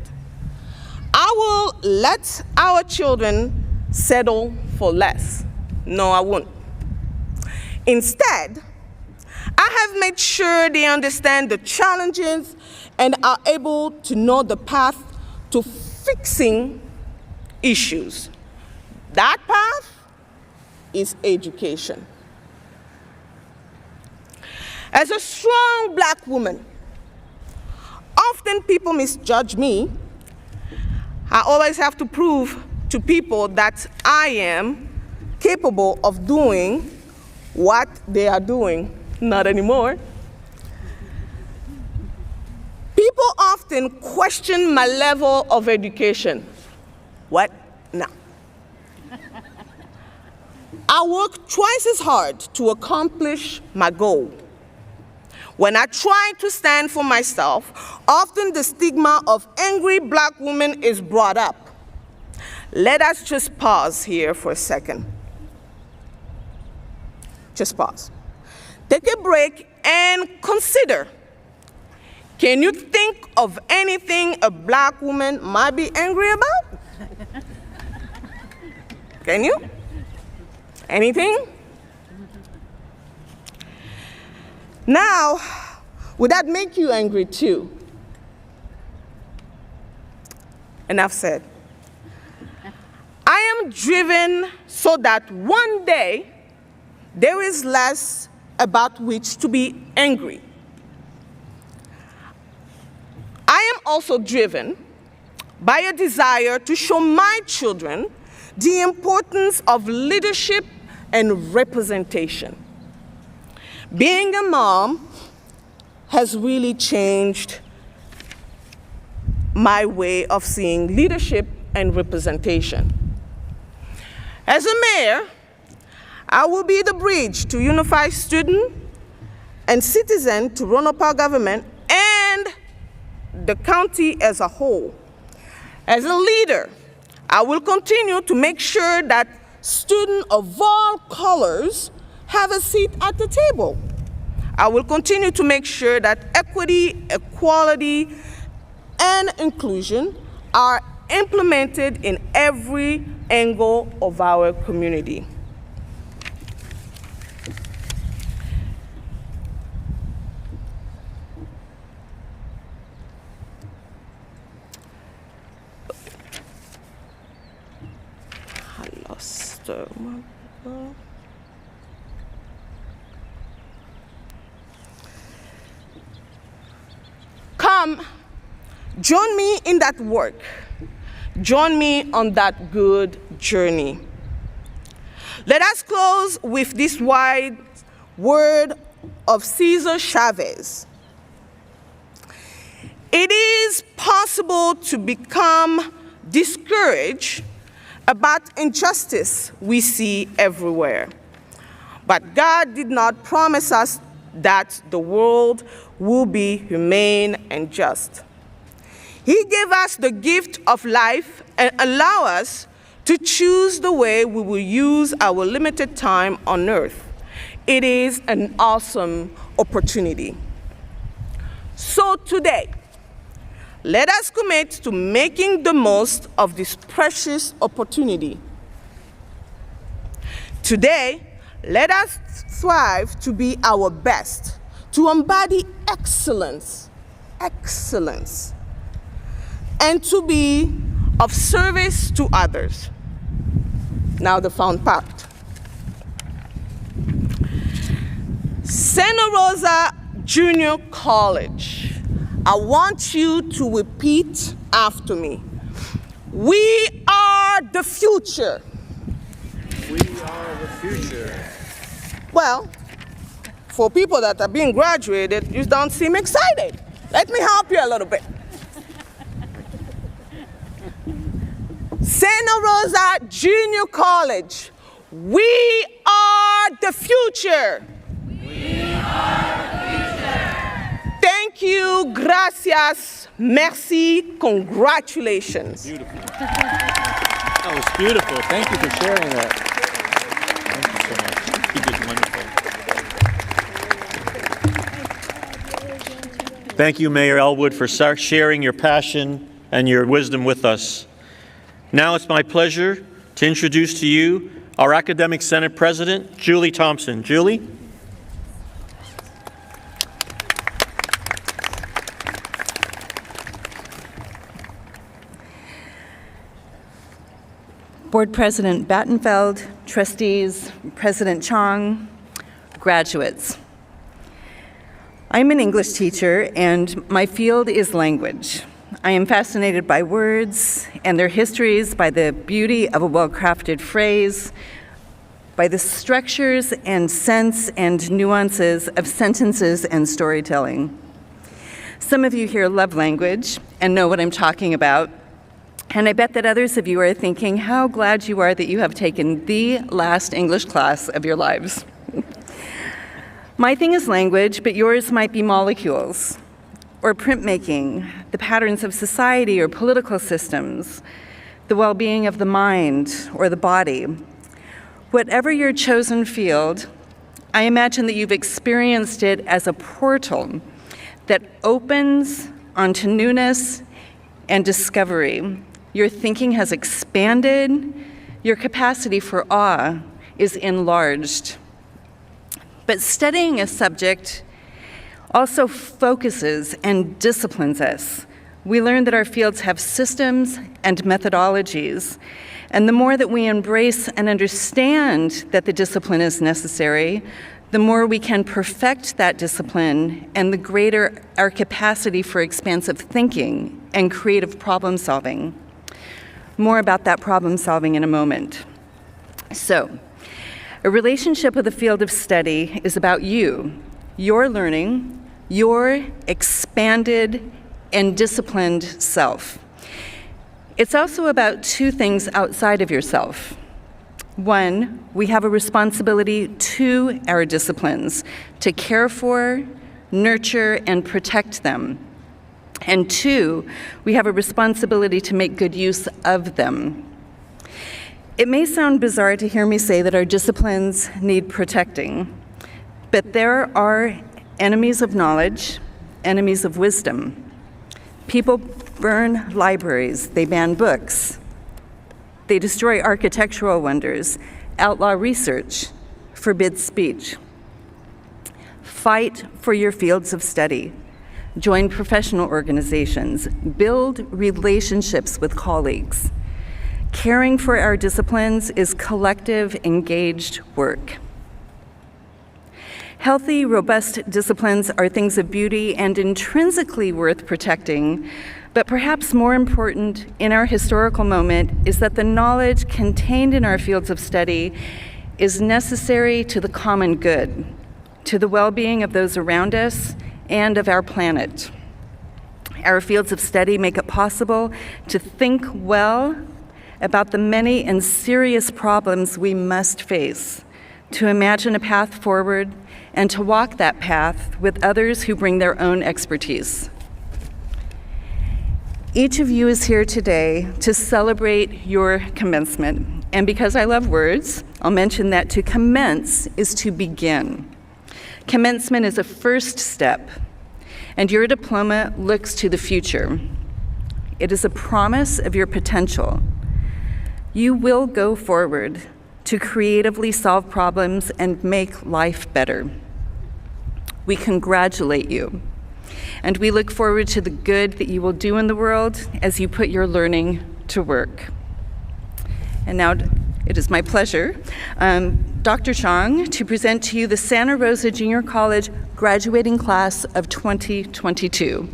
I will let our children settle for less. No, I won't. Instead, I have made sure they understand the challenges and are able to know the path to fixing issues. That path is education. As a strong Black woman, often people misjudge me. I always have to prove to people that I am capable of doing what they are doing. Not anymore. People often question my level of education. What? No. I work twice as hard to accomplish my goal. When I try to stand for myself, often the stigma of angry Black women is brought up. Let us just pause here for a second. Just pause. Take a break and consider. Can you think of anything a Black woman might be angry about? Can you? Anything? Now, would that make you angry too? Enough said. I am driven so that one day there is less about which to be angry. I am also driven by a desire to show my children the importance of leadership and representation. Being a mom has really changed my way of seeing leadership and representation. As a mayor, I will be the bridge to unify student and citizen to Roanoke Park government and the county as a whole. As a leader, I will continue to make sure that students of all colors have a seat at the table. I will continue to make sure that equity, equality, and inclusion are implemented in every angle of our community. I lost my... join me in that work. Join me on that good journey. Let us close with this wise word of Cesar Chavez. It is possible to become discouraged about injustice we see everywhere. But God did not promise us that the world will be humane and just. He gave us the gift of life and allow us to choose the way we will use our limited time on earth. It is an awesome opportunity. So today, let us commit to making the most of this precious opportunity. Today, let us strive to be our best, to embody excellence, and to be of service to others. Now the fun part. Santa Rosa Junior College. I want you to repeat after me. We are the future. We are the future. Well, for people that are being graduated, you don't seem excited. Let me help you a little bit. Santa Rosa Junior College. We are the future. We are the future. Thank you, gracias, merci, congratulations. Beautiful. That was beautiful. Thank you for sharing that. Thank you so much. You did wonderful. Thank you, Mayor Elwood, for sharing your passion and your wisdom with us. Now it's my pleasure to introduce to you our Academic Senate President, Julie Thompson. Julie? Board President Battenfeld, trustees, President Chong, graduates. I'm an English teacher and my field is language. I am fascinated by words and their histories, by the beauty of a well-crafted phrase, by the structures and sense and nuances of sentences and storytelling. Some of you here love language and know what I'm talking about. And I bet that others of you are thinking how glad you are that you have taken the last English class of your lives. My thing is language, but yours might be molecules, or printmaking, the patterns of society or political systems, the well-being of the mind or the body. Whatever your chosen field, I imagine that you've experienced it as a portal that opens onto newness and discovery. Your thinking has expanded, your capacity for awe is enlarged. But studying a subject also focuses and disciplines us. We learn that our fields have systems and methodologies, and the more that we embrace and understand that the discipline is necessary, the more we can perfect that discipline and the greater our capacity for expansive thinking and creative problem solving. More about that problem solving in a moment. So, a relationship with the field of study is about you, your learning, your expanded and disciplined self. It's also about two things outside of yourself. One, we have a responsibility to our disciplines, to care for, nurture, and protect them. And two, we have a responsibility to make good use of them. It may sound bizarre to hear me say that our disciplines need protecting, but there are enemies of knowledge, enemies of wisdom. People burn libraries, they ban books, they destroy architectural wonders, outlaw research, forbid speech. Fight for your fields of study. Join professional organizations, build relationships with colleagues. Caring for our disciplines is collective, engaged work. Healthy, robust disciplines are things of beauty and intrinsically worth protecting, but perhaps more important in our historical moment is that the knowledge contained in our fields of study is necessary to the common good, to the well-being of those around us and of our planet. Our fields of study make it possible to think well about the many and serious problems we must face, to imagine a path forward, and to walk that path with others who bring their own expertise. Each of you is here today to celebrate your commencement. And because I love words, I'll mention that to commence is to begin. Commencement is a first step, and your diploma looks to the future. It is a promise of your potential. You will go forward to creatively solve problems and make life better. We congratulate you, and we look forward to the good that you will do in the world as you put your learning to work. And now it is my pleasure, Dr. Chong, to present to you the Santa Rosa Junior College graduating class of 2022.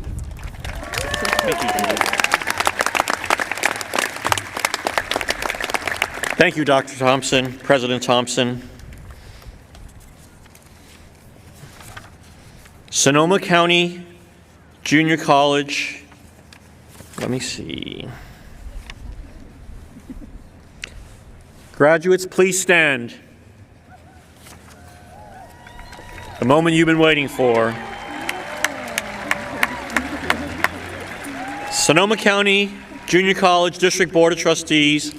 Thank you, Dr. Thompson, President Thompson. Sonoma County Junior College, let me see. Graduates, please stand. The moment you've been waiting for. Sonoma County Junior College District Board of Trustees,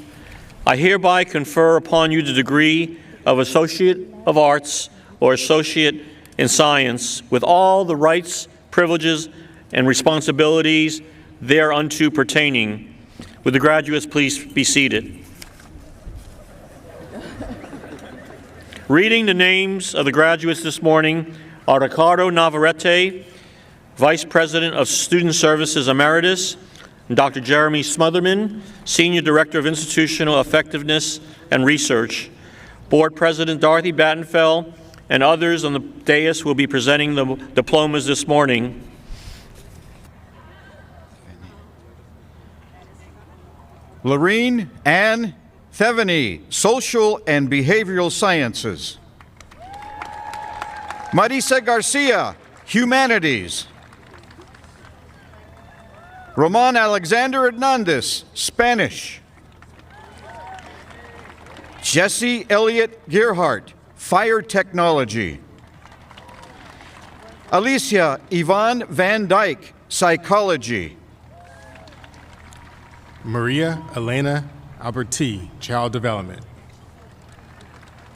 I hereby confer upon you the degree of Associate of Arts or Associate in Science with all the rights, privileges, and responsibilities thereunto pertaining. Would the graduates please be seated? Reading the names of the graduates this morning are Ricardo Navarrete, Vice President of Student Services Emeritus, and Dr. Jeremy Smotherman, Senior Director of Institutional Effectiveness and Research. Board President Dorothy Battenfeld and others on the dais will be presenting the diplomas this morning. Lorene Ann Theveny, Social and Behavioral Sciences. Marisa Garcia, Humanities. Roman Alexander Hernandez, Spanish. Jesse Elliott Gearhart, Fire Technology. Alicia Yvonne Van Dyke, Psychology. Maria Elena Alberti, Child Development.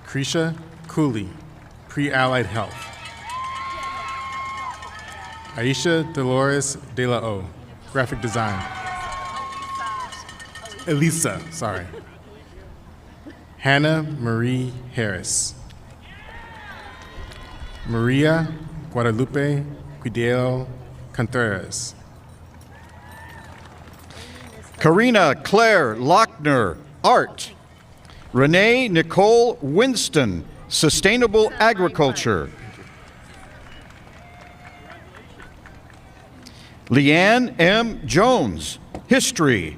Krisha Cooley, Pre-Allied Health. Aisha Dolores De La O, Graphic Design. Elisa, sorry. Hannah Marie Harris. Maria Guadalupe Guideo Contreras. Karina Claire Lochner, Art. Renee Nicole Winston, Sustainable Agriculture. Leanne M. Jones, History.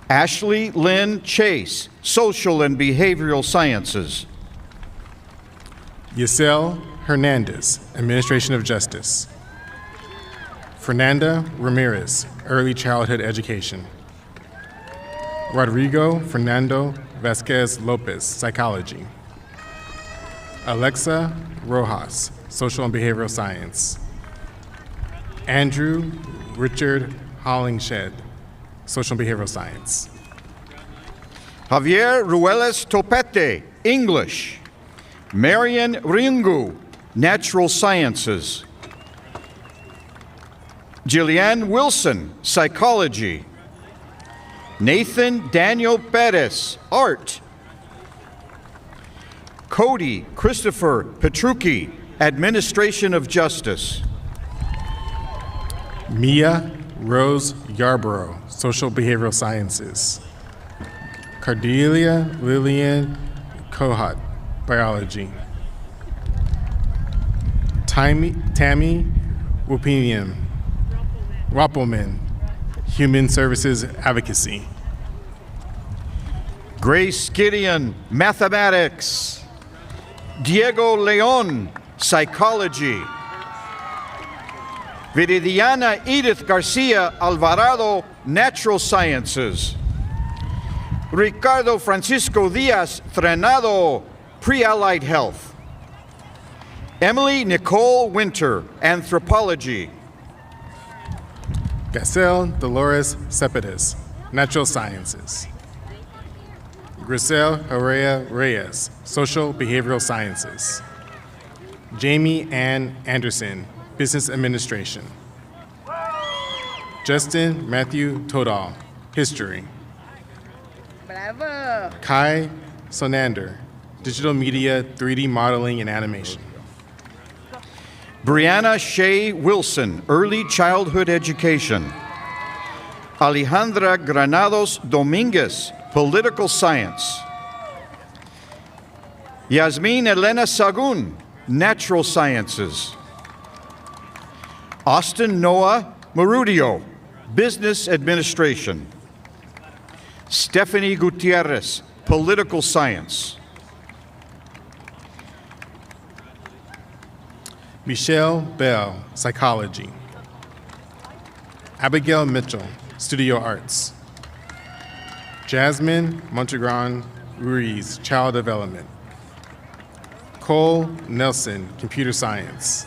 Ashley Lynn Chase, Social and Behavioral Sciences. Yesel Hernandez, Administration of Justice. Fernanda Ramirez, Early Childhood Education. Rodrigo Fernando Vasquez Lopez, Psychology. Alexa Rojas, Social and Behavioral Science. Andrew Richard Hollingshed, Social and Behavioral Science. Javier Ruelas Topete, English. Marian Ringu, Natural Sciences. Jillian Wilson, Psychology. Nathan Daniel Perez, Art. Cody Christopher Petrucci, Administration of Justice. Mia Rose Yarborough, Social Behavioral Sciences. Cardelia Lillian Kohat, Biology. Tammy Ruppelman, Human Services Advocacy. Grace Gideon, Mathematics. Diego Leon, Psychology. Viridiana Edith Garcia Alvarado, Natural Sciences. Ricardo Francisco Diaz Trenado, Pre-Allied Health. Emily Nicole Winter, Anthropology. Gacel Dolores Cepedes, Natural Sciences. Grisel Herrera Reyes, Social Behavioral Sciences. Jamie Ann Anderson, Business Administration. Justin Matthew Todal, History. Bravo. Kai Sonander, Digital Media, 3D Modeling and Animation. Brianna Shea Wilson, Early Childhood Education. Alejandra Granados Dominguez, Political Science. Yasmin Elena Sagun, Natural Sciences. Austin Noah Marudio, Business Administration. Stephanie Gutierrez, Political Science. Michelle Bell, Psychology. Abigail Mitchell, Studio Arts. Jasmine Montegron Ruiz, Child Development. Cole Nelson, Computer Science.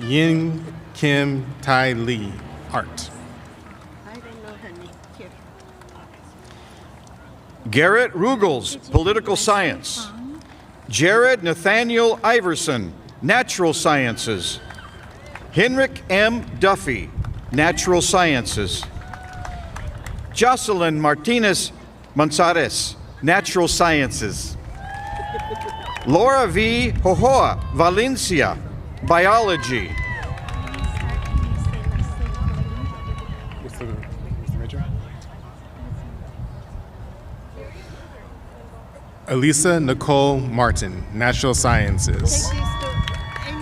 Yin Kim Tai Lee, Art. Garrett Rugels, Political Science. Jared Nathaniel Iverson, Natural Sciences. Henrik M. Duffy, Natural Sciences. Jocelyn Martinez Manzares, Natural Sciences. Laura V. Hohoa, Valencia, Biology. What's the major? Elisa Nicole Martin, Natural Sciences.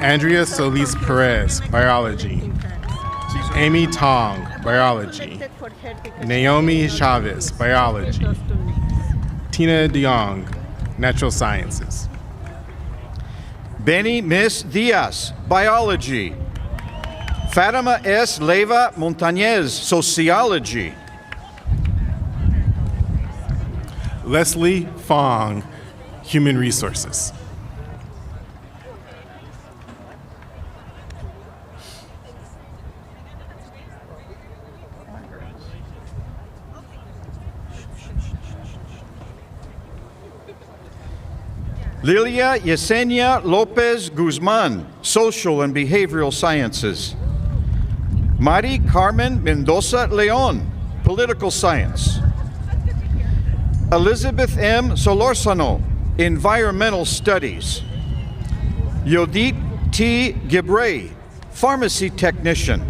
Andrea Solis Perez, Biology. Amy Tong, Biology. Naomi Chavez, Biology. Tina DeYoung, Natural Sciences. Benny Miss Diaz, Biology. Fatima S. Leva Montañez, Sociology. Leslie Fong, Human Resources. Lilia Yesenia Lopez Guzman, Social and Behavioral Sciences. Mari Carmen Mendoza Leon, Political Science. Elizabeth M. Solorzano, Environmental Studies. Yodit T. Gibrey, Pharmacy Technician.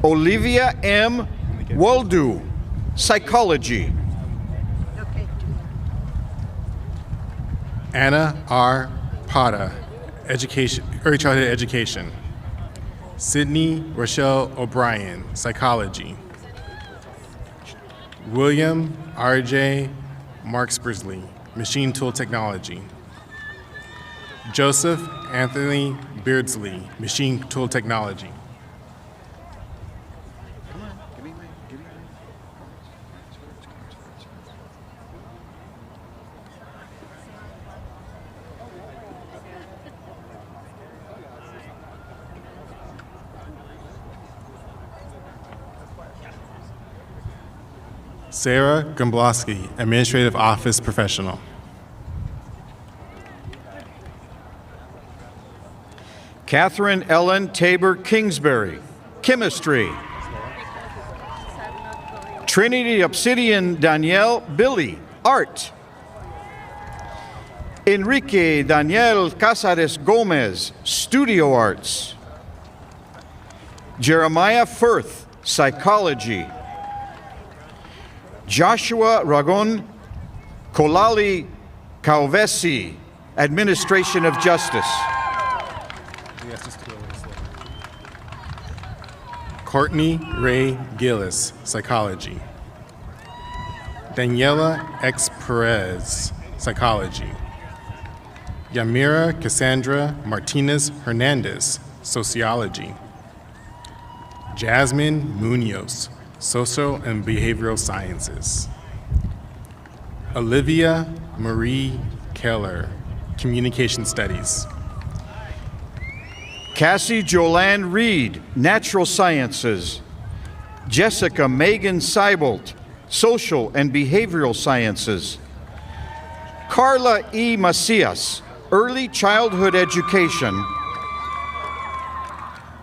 Olivia M. Waldu, Psychology. Anna R. Pata, Education, Early Childhood Education. Sydney Rochelle O'Brien, Psychology. William R.J. Marks-Brisley, Machine Tool Technology. Joseph Anthony Beardsley, Machine Tool Technology. Sarah Gomblowski, Administrative Office Professional. Catherine Ellen Tabor Kingsbury, Chemistry. Trinity Obsidian Danielle Billy, Art. Enrique Daniel Casares Gomez, Studio Arts. Jeremiah Firth, Psychology. Joshua Ragon Kolali Kauvesi, Administration of Justice. Yes, just do it a little slower. Courtney Ray Gillis, psychology. Daniela X. Perez, psychology. Yamira Cassandra Martinez Hernandez, sociology. Jasmine Munoz, social and behavioral sciences. Olivia Marie Keller, communication studies. Cassie Jolanne Reed, natural sciences. Jessica Megan Seibolt, social and behavioral sciences. Carla E. Macias, early childhood education.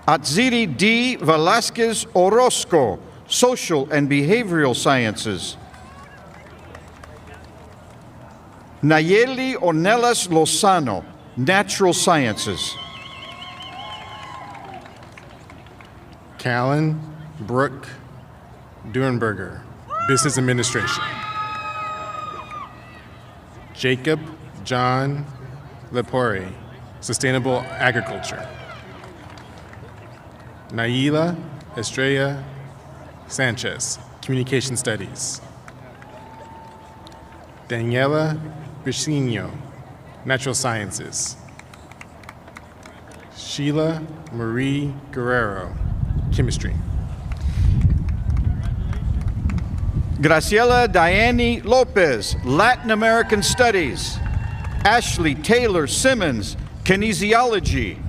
Atziri D. Velasquez Orozco, social and behavioral sciences. Nayeli Ornelas Lozano, natural sciences. Callan Brooke Durenberger, business administration. Jacob John Lepore, sustainable agriculture. Naila Estrella Sanchez, communication studies. Daniela Briceño, natural sciences. Sheila Marie Guerrero, chemistry. Graciela Diane Lopez, Latin American Studies. Ashley Taylor Simmons, kinesiology.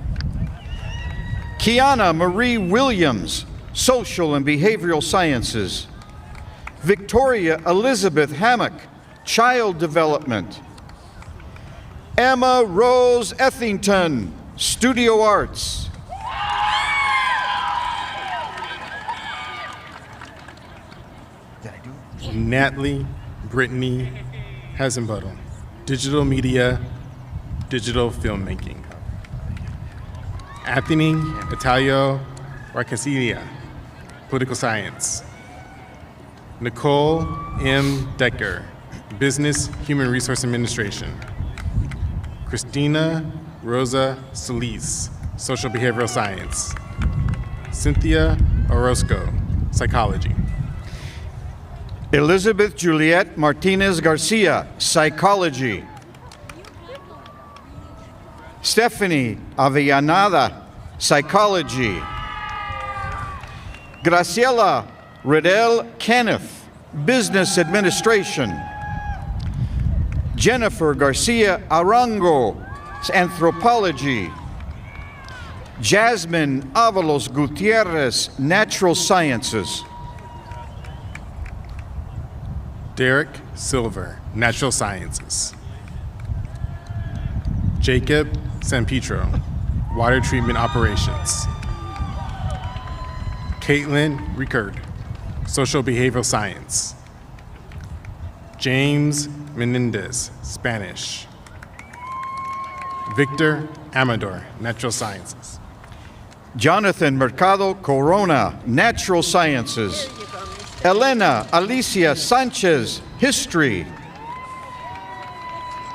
Kiana Marie Williams, social and behavioral sciences. Victoria Elizabeth Hammock, child development. Emma Rose Ethington, studio arts. Natalie Brittany Hasenbuttel, digital media, digital filmmaking. Anthony Italio Arcasilia, political science. Nicole M. Decker, business, human resource administration. Christina Rosa Solis, social behavioral science. Cynthia Orozco, psychology. Elizabeth Juliet Martinez Garcia, psychology. Stephanie Avellaneda, psychology. Graciela Riddell Kenneth, business administration. Jennifer Garcia Arango, anthropology. Jasmine Avalos Gutierrez, natural sciences. Derek Silver, natural sciences. Jacob Sanpetro, water treatment operations. Caitlin Rickard, social behavioral science. James Menendez, Spanish. Victor Amador, natural sciences. Jonathan Mercado Corona, natural sciences. Elena Alicia Sanchez, history.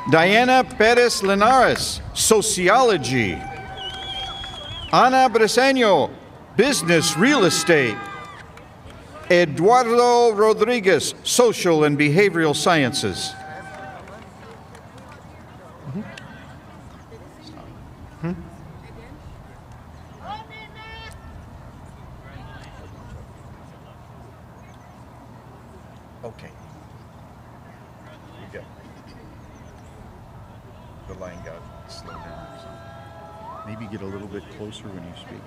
Diana Perez Linares, sociology. Ana Briceño, business real estate. Eduardo Rodriguez, social and behavioral sciences. Okay. You go. The line got slowed down. Maybe get a little bit closer when you speak.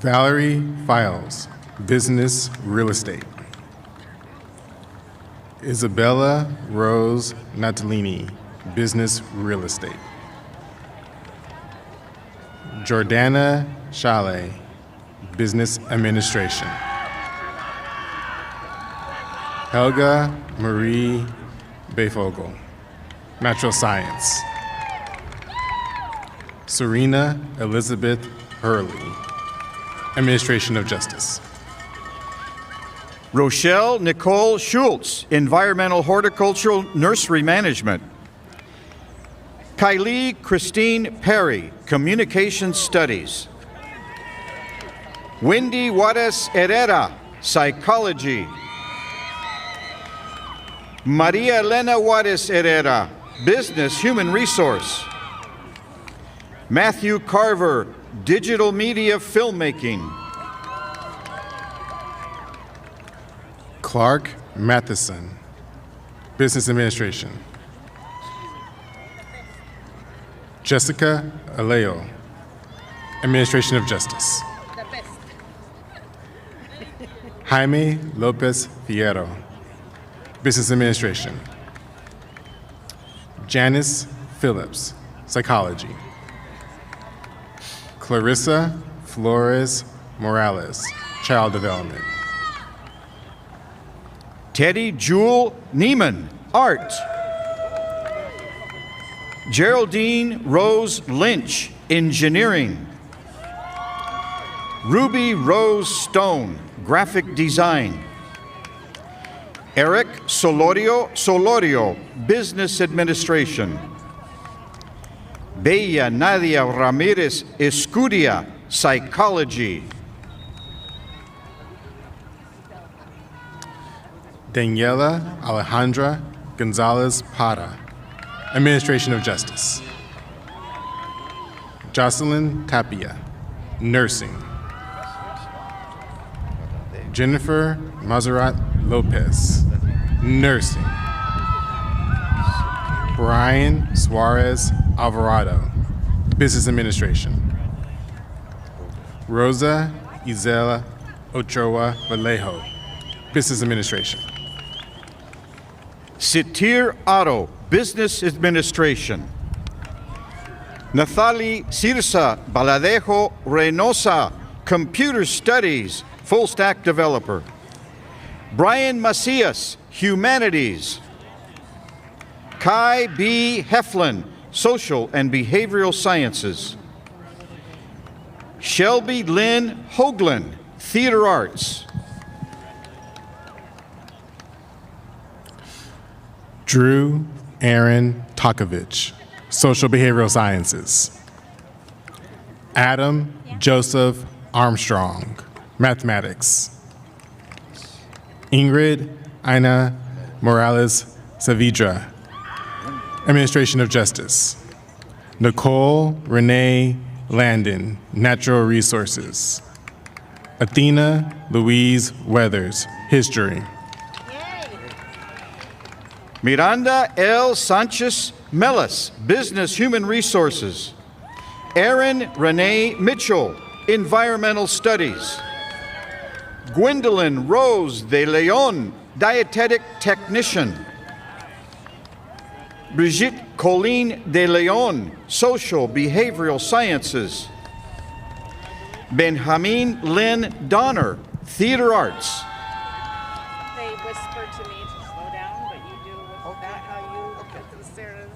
Valerie Files, business real estate. Isabella Rose Natalini, business real estate. Jordana Chalet, business administration. Helga Marie Befogel, natural science. Serena Elizabeth Hurley, administration of justice. Rochelle Nicole Schultz, Environmental Horticultural Nursery Management. Kylie Christine Perry, Communication Studies. Wendy Juarez Herrera, Psychology. Maria Elena Juarez Herrera, Business Human Resource. Matthew Carver, Digital Media Filmmaking. Clark Matheson, Business Administration. Jessica Aleo, Administration of Justice. Jaime Lopez Fierro, Business Administration. Janice Phillips, Psychology. Clarissa Flores Morales, Child Development. Teddy Jewel Neiman, Art. Geraldine Rose Lynch, Engineering. Ruby Rose Stone, Graphic Design. Eric Solorio, Business Administration. Bella Nadia Ramirez Escudia, Psychology. Daniela Alejandra Gonzalez Parra, Administration of Justice. Jocelyn Tapia, Nursing. Jennifer Mazerat Lopez, Nursing. Brian Suarez Alvarado, Business Administration. Rosa Isela Ochoa Vallejo, Business Administration. Sitir Otto, Business Administration. Nathali Sirsa Baladejo Reynosa, Computer Studies, Full Stack Developer. Brian Macias, Humanities. Kai B. Heflin, Social and Behavioral Sciences. Shelby Lynn Hoagland, Theater Arts. Drew Aaron Takovich, Social Behavioral Sciences. Adam Joseph Armstrong, Mathematics. Ingrid Ina Morales Saavedra, Administration of Justice. Nicole Renee Landon, Natural Resources. Athena Louise Weathers, History. Miranda L. Sanchez Melis, Business Human Resources. Erin Renee Mitchell, Environmental Studies. Gwendolyn Rose de Leon, Dietetic Technician. Brigitte Colleen de Leon, Social Behavioral Sciences. Benjamin Lynn Donner, Theater Arts. They whispered to me to slow down, but you do that how you get to the stairs.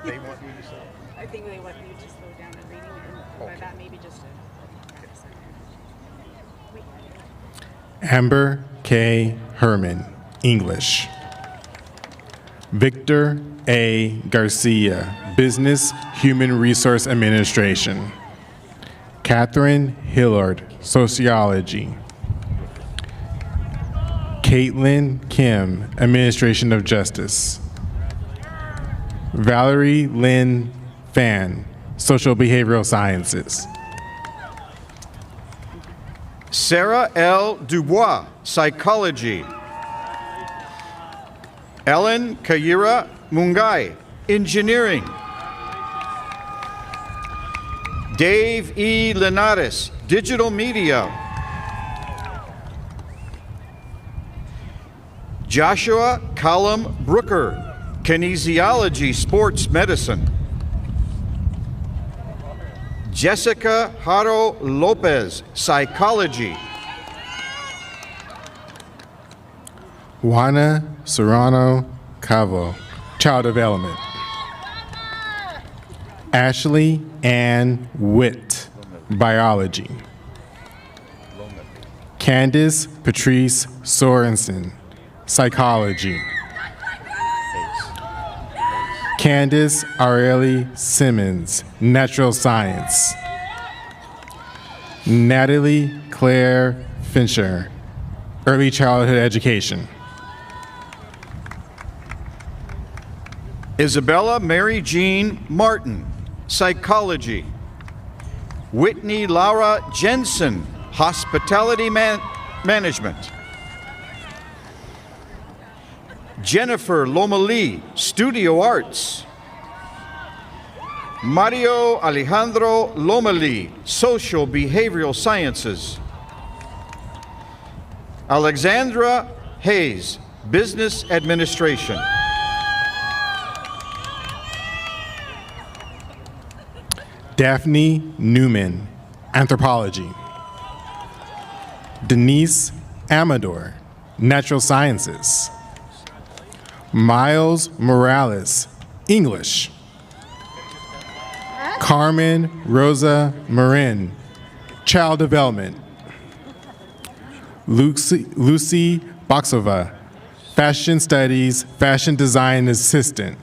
They want you to say. I think they want you to slow down in reading, and by that maybe just Amber K. Herman, English. Victor A. Garcia, Business Human Resource Administration. Catherine Hillard, Sociology. Caitlin Kim, Administration of Justice. Valerie Lynn Fan, Social Behavioral Sciences. Sarah L. Dubois, Psychology. Ellen Kayira Mungai, Engineering. Dave E. Linares, Digital Media. Joshua Callum Brooker, Kinesiology Sports Medicine. Jessica Haro Lopez, Psychology. Juana Serrano Cavo, Child Development. Ashley Ann Witt, Biology. Candace Patrice Sorensen, Psychology. Candace Aurelie Simmons, Natural Science. Natalie Claire Fincher, Early Childhood Education. Isabella Mary Jean Martin, Psychology. Whitney Laura Jensen, Hospitality Management. Jennifer Loma Lee, Studio Arts. Mario Alejandro Loma Lee, Social Behavioral Sciences. Alexandra Hayes, Business Administration. Daphne Newman, Anthropology. Denise Amador, Natural Sciences. Miles Morales, English. Carmen Rosa Marin, Child Development. Lucy Boxova, Fashion Studies, Fashion Design Assistant.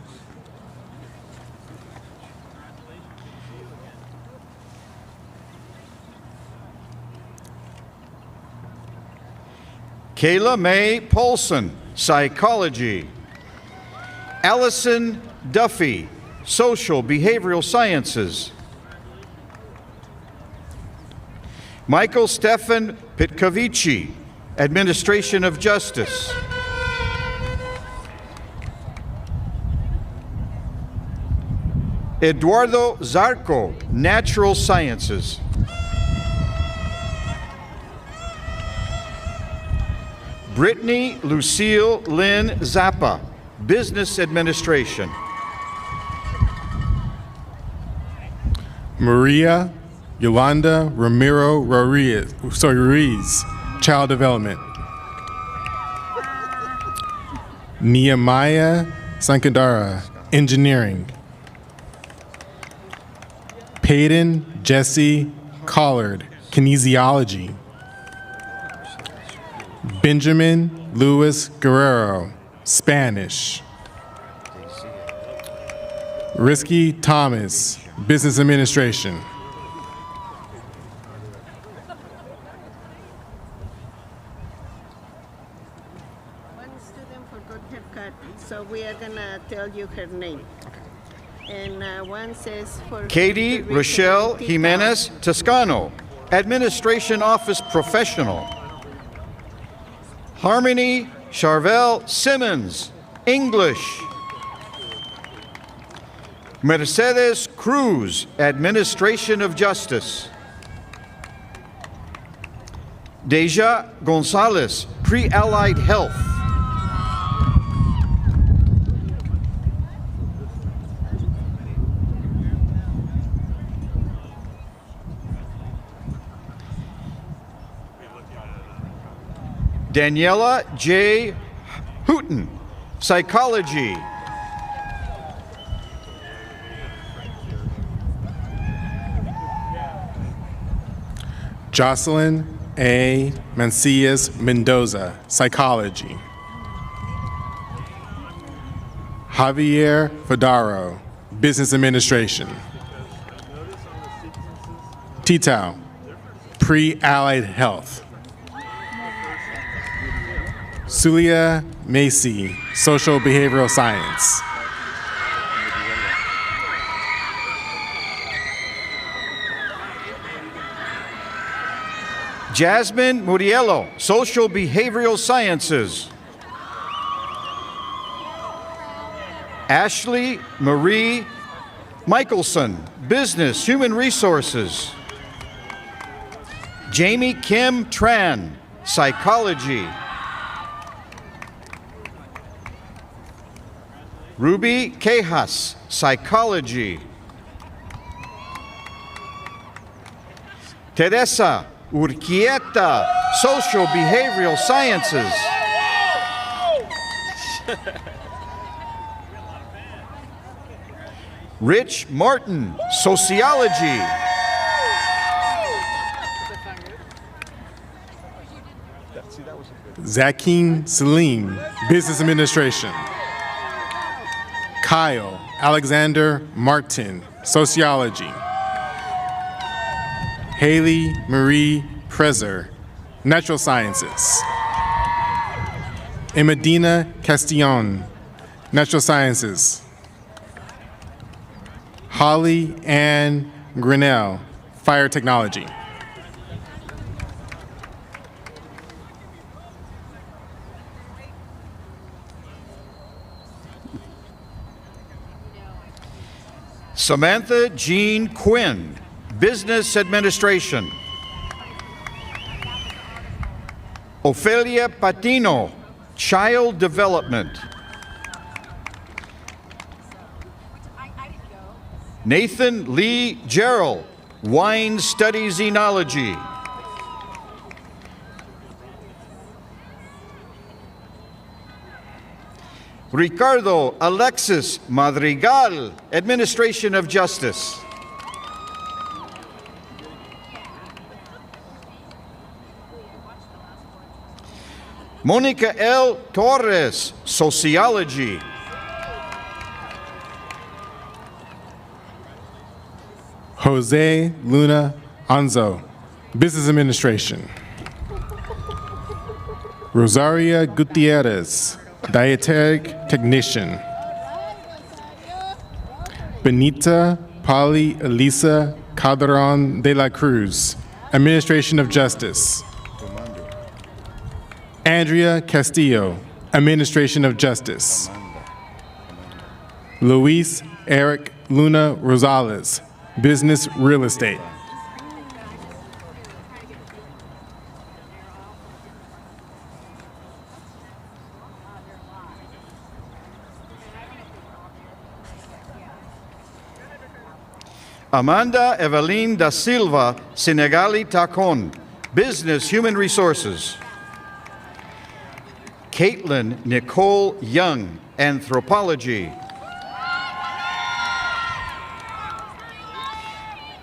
Kayla Mae Polson, Psychology. Allison Duffy, Social Behavioral Sciences. Michael Stefan Pitkovici, Administration of Justice. Eduardo Zarco, Natural Sciences. Brittany Lucille Lynn Zappa, Business Administration. Maria Yolanda Ramiro Ruiz, Child Development. Nehemiah Sankandara, Engineering. Peyton Jesse Collard, Kinesiology. Benjamin Luis Guerrero, Spanish. Risky Thomas, Business Administration. One student forgot her card, so we are gonna tell you her name. And one says for Katie Rochelle Jimenez Toscano, Administration Office Professional. Harmony Charvel Simmons, English. Mercedes Cruz, Administration of Justice. Deja Gonzalez, Pre-Allied Health. Daniela J. Hooten, Psychology. Jocelyn A. Mancias Mendoza, Psychology. Javier Fodaro, Business Administration. Titao, Pre-Allied Health. Sulia Macy, Social Behavioral Science. Jasmine Muriello, Social Behavioral Sciences. Ashley Marie Michelson, Business, Human Resources. Jamie Kim Tran, Psychology. Ruby Quejas, Psychology. Teresa Urquieta, Social Behavioral Sciences. Rich Martin, Sociology. Zakeen Salim, Business Administration. Kyle Alexander Martin, Sociology. Haley Marie Prezer, Natural Sciences. Emadina Castillon, Natural Sciences. Holly Ann Grinnell, Fire Technology. Samantha Jean Quinn, Business Administration. Ofelia Patino, Child Development. Nathan Lee Gerald, Wine Studies Enology. Ricardo Alexis Madrigal, Administration of Justice. Monica L. Torres, Sociology. Jose Luna Anzo, Business Administration. Rosaria Gutierrez, Dietetic Technician. Benita Polly Elisa Calderon de la Cruz, Administration of Justice. Andrea Castillo, Administration of Justice. Luis Eric Luna Rosales, Business Real Estate. Amanda Evelyn da Silva Senegali Tacon, Business Human Resources. Caitlin Nicole Young, Anthropology.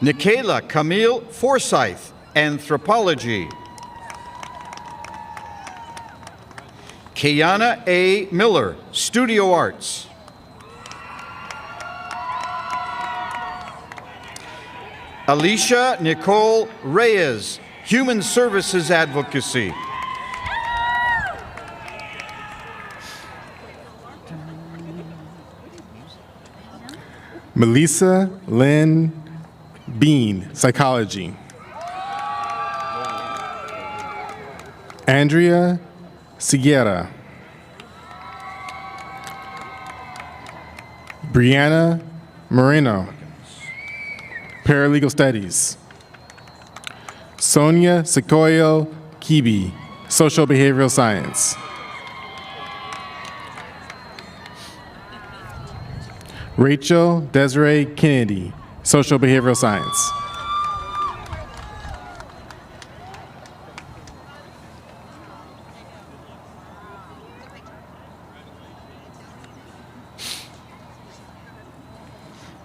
Nikayla Camille Forsyth, Anthropology. Kiana A. Miller, Studio Arts. Alicia Nicole Reyes, Human Services Advocacy. Melissa Lynn Bean, Psychology. Andrea Siguera. Brianna Moreno, Paralegal Studies. Sonia Secoyo Kibi, Social Behavioral Science. Rachel Desiree Kennedy, Social Behavioral Science.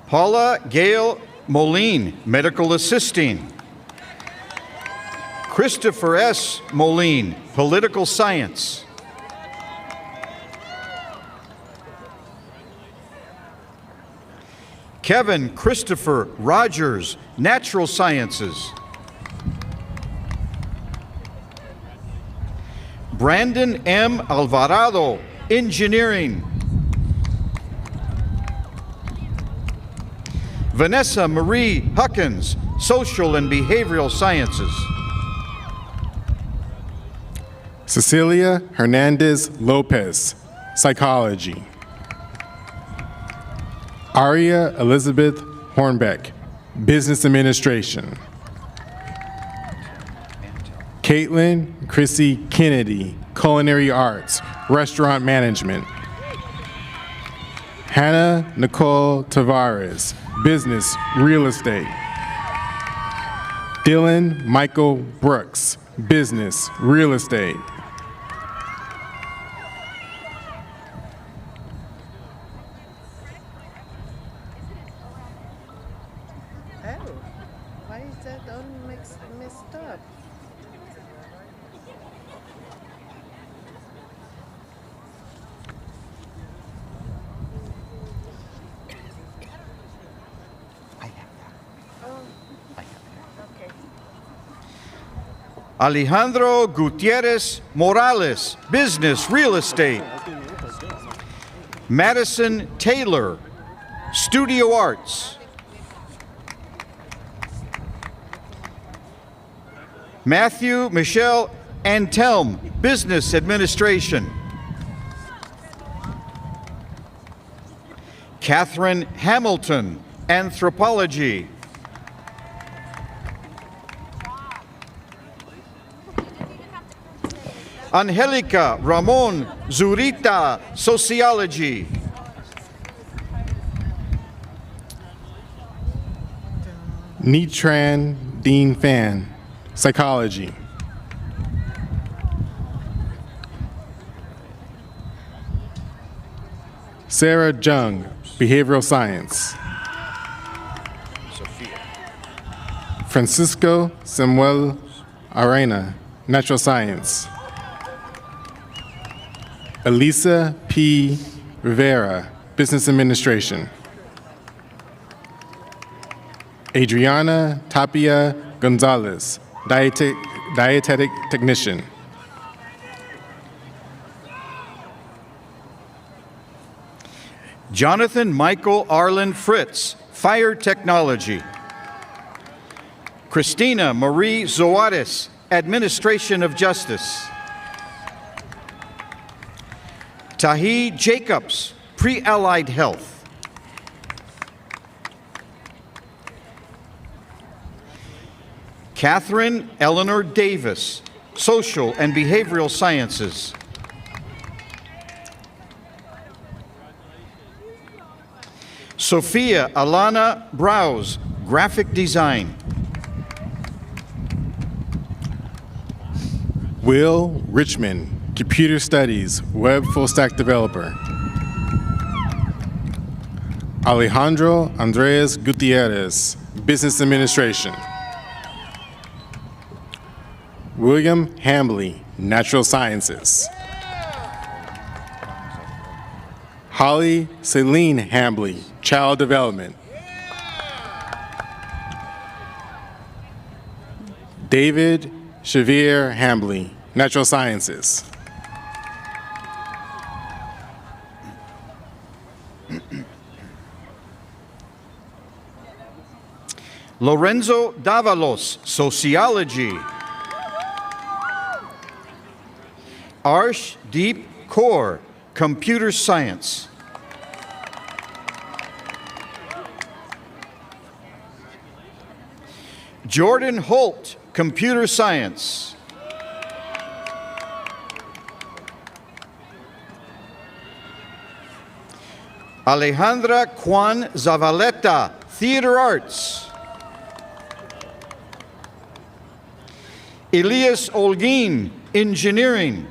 Paula Gail Moline, Medical Assisting. Christopher S. Moline, Political Science. Kevin Christopher Rogers, Natural Sciences. Brandon M. Alvarado, Engineering. Vanessa Marie Huckins, Social and Behavioral Sciences. Cecilia Hernandez Lopez, Psychology. Aria Elizabeth Hornbeck, Business Administration. Caitlin Chrissy Kennedy, Culinary Arts, Restaurant Management. Hannah Nicole Tavares, Business Real Estate. Dylan Michael Brooks, Business Real Estate. Why is that all messed up? Alejandro Gutierrez Morales, Business Real Estate. Madison Taylor, Studio Arts. Matthew Michelle Antelm, Business Administration. Catherine Hamilton, Anthropology. Angelica Ramon Zurita, Sociology. Nitran Dean Fan, Psychology. Sarah Jung, Behavioral Science. Francisco Samuel Arena, Natural Science. Elisa P. Rivera, Business Administration. Adriana Tapia Gonzalez, Dietetic Technician. Jonathan Michael Arlen Fritz, Fire Technology. Christina Marie Zoares, Administration of Justice. Tahi Jacobs, Pre-Allied Health. Catherine Eleanor Davis, Social and Behavioral Sciences. Sophia Alana Browse, Graphic Design. Will Richmond, Computer Studies, Web Full Stack Developer. Alejandro Andres Gutierrez, Business Administration. William Hambley, Natural Sciences. Holly Celine Hambley, Child Development. David Xavier Hambley, Natural Sciences. Lorenzo Davalos, Sociology. Arsh Deep Kaur, Computer Science. Jordan Holt, Computer Science. Alejandra Juan Zavaleta, Theater Arts. Elias Olguin, Engineering.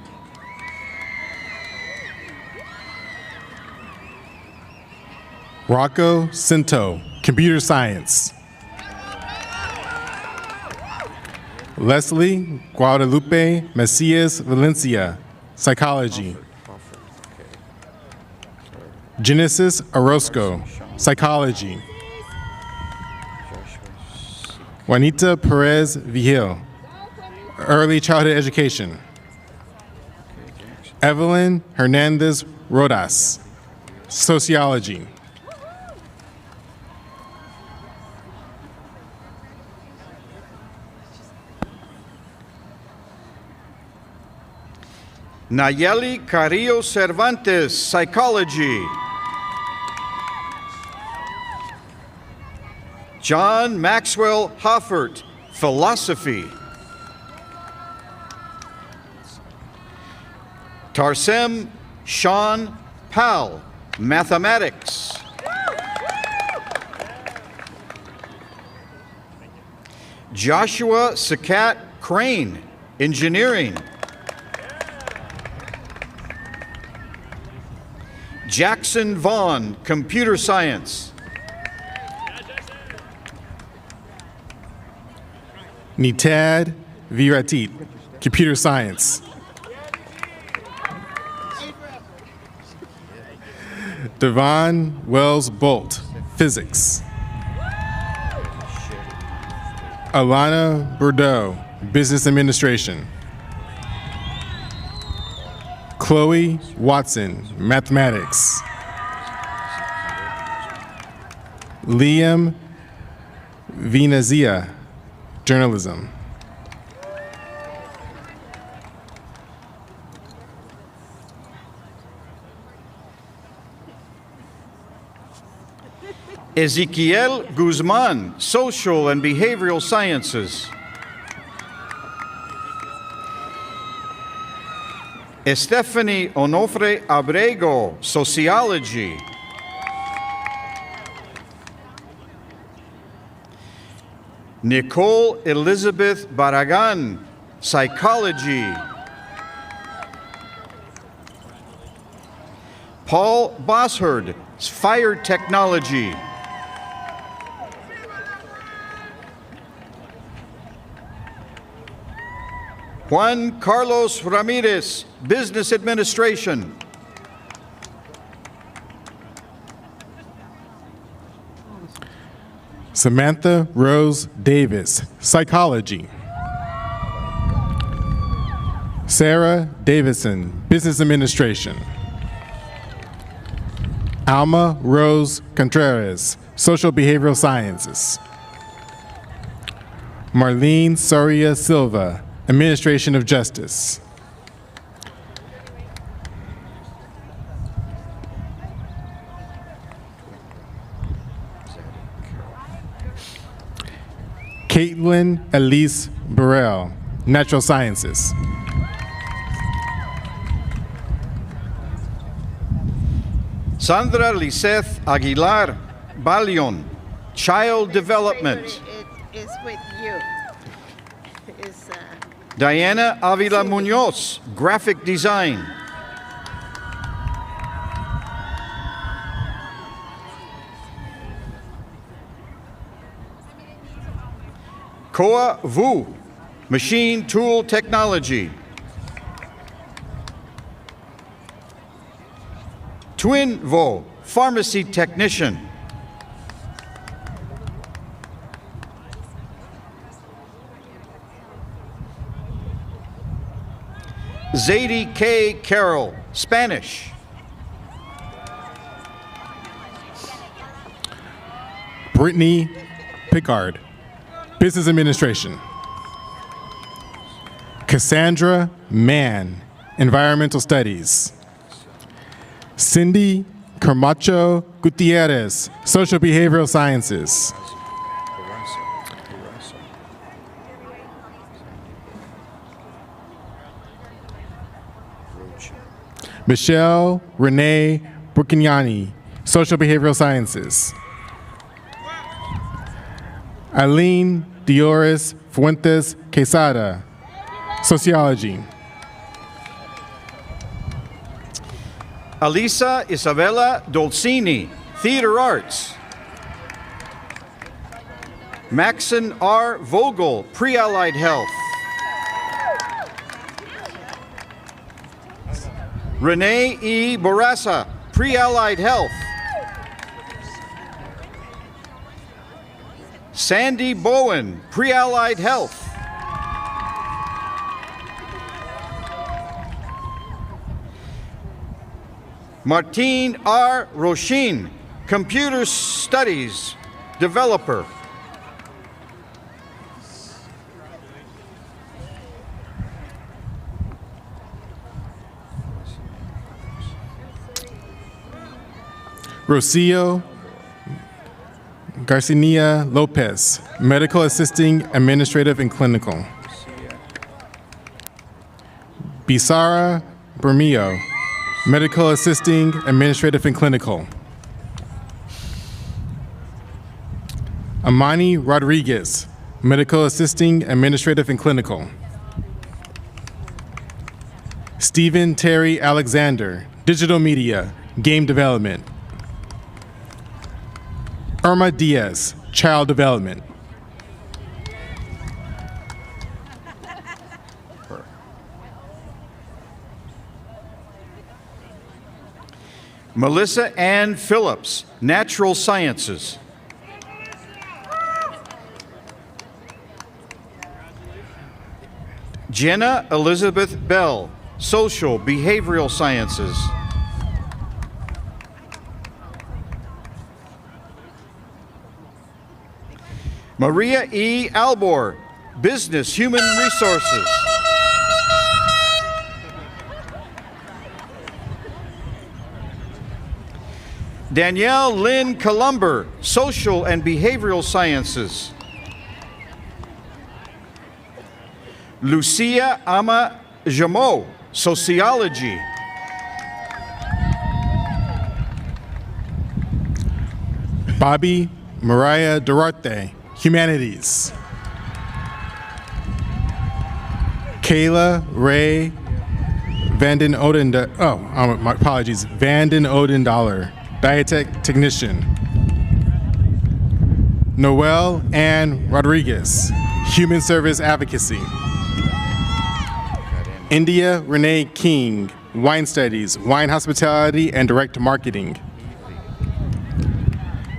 Rocco Cinto, Computer Science. Leslie Guadalupe Macias Valencia, Psychology. Genesis Orozco, Psychology. Juanita Perez Vigil, Early Childhood Education. Evelyn Hernandez Rodas, Sociology. Nayeli Carrillo Cervantes, Psychology. John Maxwell Hoffert, Philosophy. Tarsem Sean Powell, Mathematics. Joshua Sakat Crane, Engineering. Jackson Vaughn, Computer Science. Nitad Viratit, Computer Science. Devon Wells Bolt, Physics. Alana Bordeaux, Business Administration. Chloe Watson, Mathematics. Liam Vinazia, Journalism. Ezequiel Guzman, Social and Behavioral Sciences. Stephanie Onofre Abrego, Sociology. Nicole Elizabeth Barragan, Psychology. Paul Bosherd, Fire Technology. Juan Carlos Ramirez, Business Administration. Samantha Rose Davis, Psychology. Sarah Davidson, Business Administration. Alma Rose Contreras, Social Behavioral Sciences. Marlene Soria Silva, Administration of Justice. Caitlin Elise Burrell, Natural Sciences. Sandra Liseth Aguilar Balion, Child Development. It is with you. It's, Diana Avila Munoz, Graphic Design. Koa Vu, Machine Tool Technology. Twin Vo, Pharmacy Technician. Zadie K. Carroll, Spanish. Brittany Pickard, Business Administration. Cassandra Mann, Environmental Studies. Cindy Camacho Gutierrez, Social Behavioral Sciences. Michelle Renee Burkignani, Social Behavioral Sciences. Eileen Dioris Fuentes Quesada, Sociology. Alisa Isabella Dolcini, Theater Arts. Maxon R. Vogel, Pre-Allied Health. Renee E. Borassa, Pre-Allied Health. Sandy Bowen, Pre-Allied Health. Martine R. Roshin, Computer Studies Developer. Rocio Garcinia Lopez, Medical Assisting, Administrative and Clinical. Bisara Bermeo, Medical Assisting, Administrative and Clinical. Amani Rodriguez, Medical Assisting, Administrative and Clinical. Stephen Terry Alexander, Digital Media, Game Development. Irma Diaz, Child Development. Melissa Ann Phillips, Natural Sciences. Jenna Elizabeth Bell, Social Behavioral Sciences. Maria E. Albor, Business Human Resources. Danielle Lynn Columber, Social and Behavioral Sciences. Lucia Ama Jameau, Sociology. Bobby Mariah Duarte, Humanities. Kayla Ray Vanden my apologies, Vanden Odendaler, Dietech Technician. Noelle Ann Rodriguez, Human Service Advocacy. India Renee King, Wine Studies, Wine Hospitality and Direct Marketing.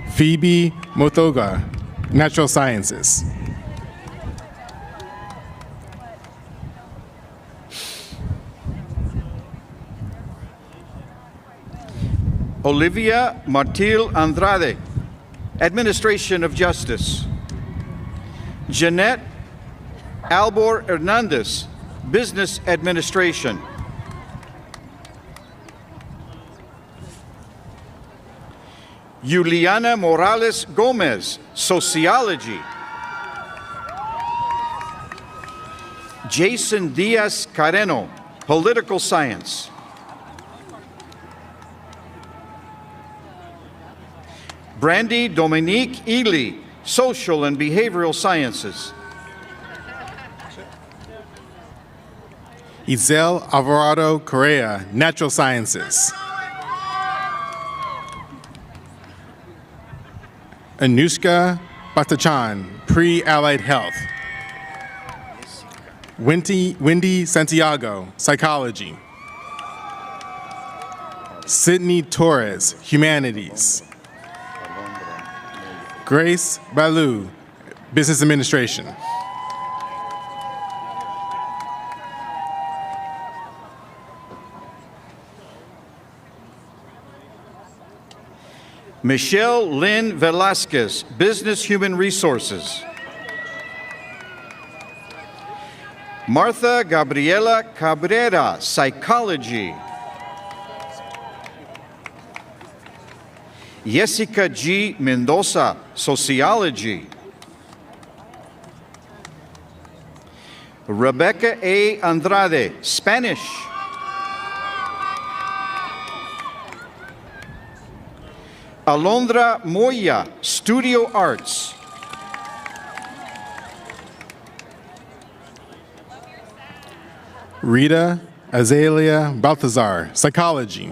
Phoebe Mothoga, Natural Sciences. Olivia Martil Andrade, Administration of Justice. Jeanette Albor Hernandez, Business Administration. Juliana Morales Gomez, Sociology. Jason Diaz Carreno, Political Science. Brandy Dominique Ely, Social and Behavioral Sciences. Isel Alvarado Correa, Natural Sciences. Anushka Batachan, Pre-Allied Health. Wendy Santiago, Psychology. Sydney Torres, Humanities. Grace Balou, Business Administration. Michelle Lynn Velasquez, Business Human Resources. Martha Gabriela Cabrera, Psychology. Jessica G. Mendoza, Sociology. Rebecca A. Andrade, Spanish. Alondra Moya, Studio Arts. Rita Azalea Balthazar, Psychology.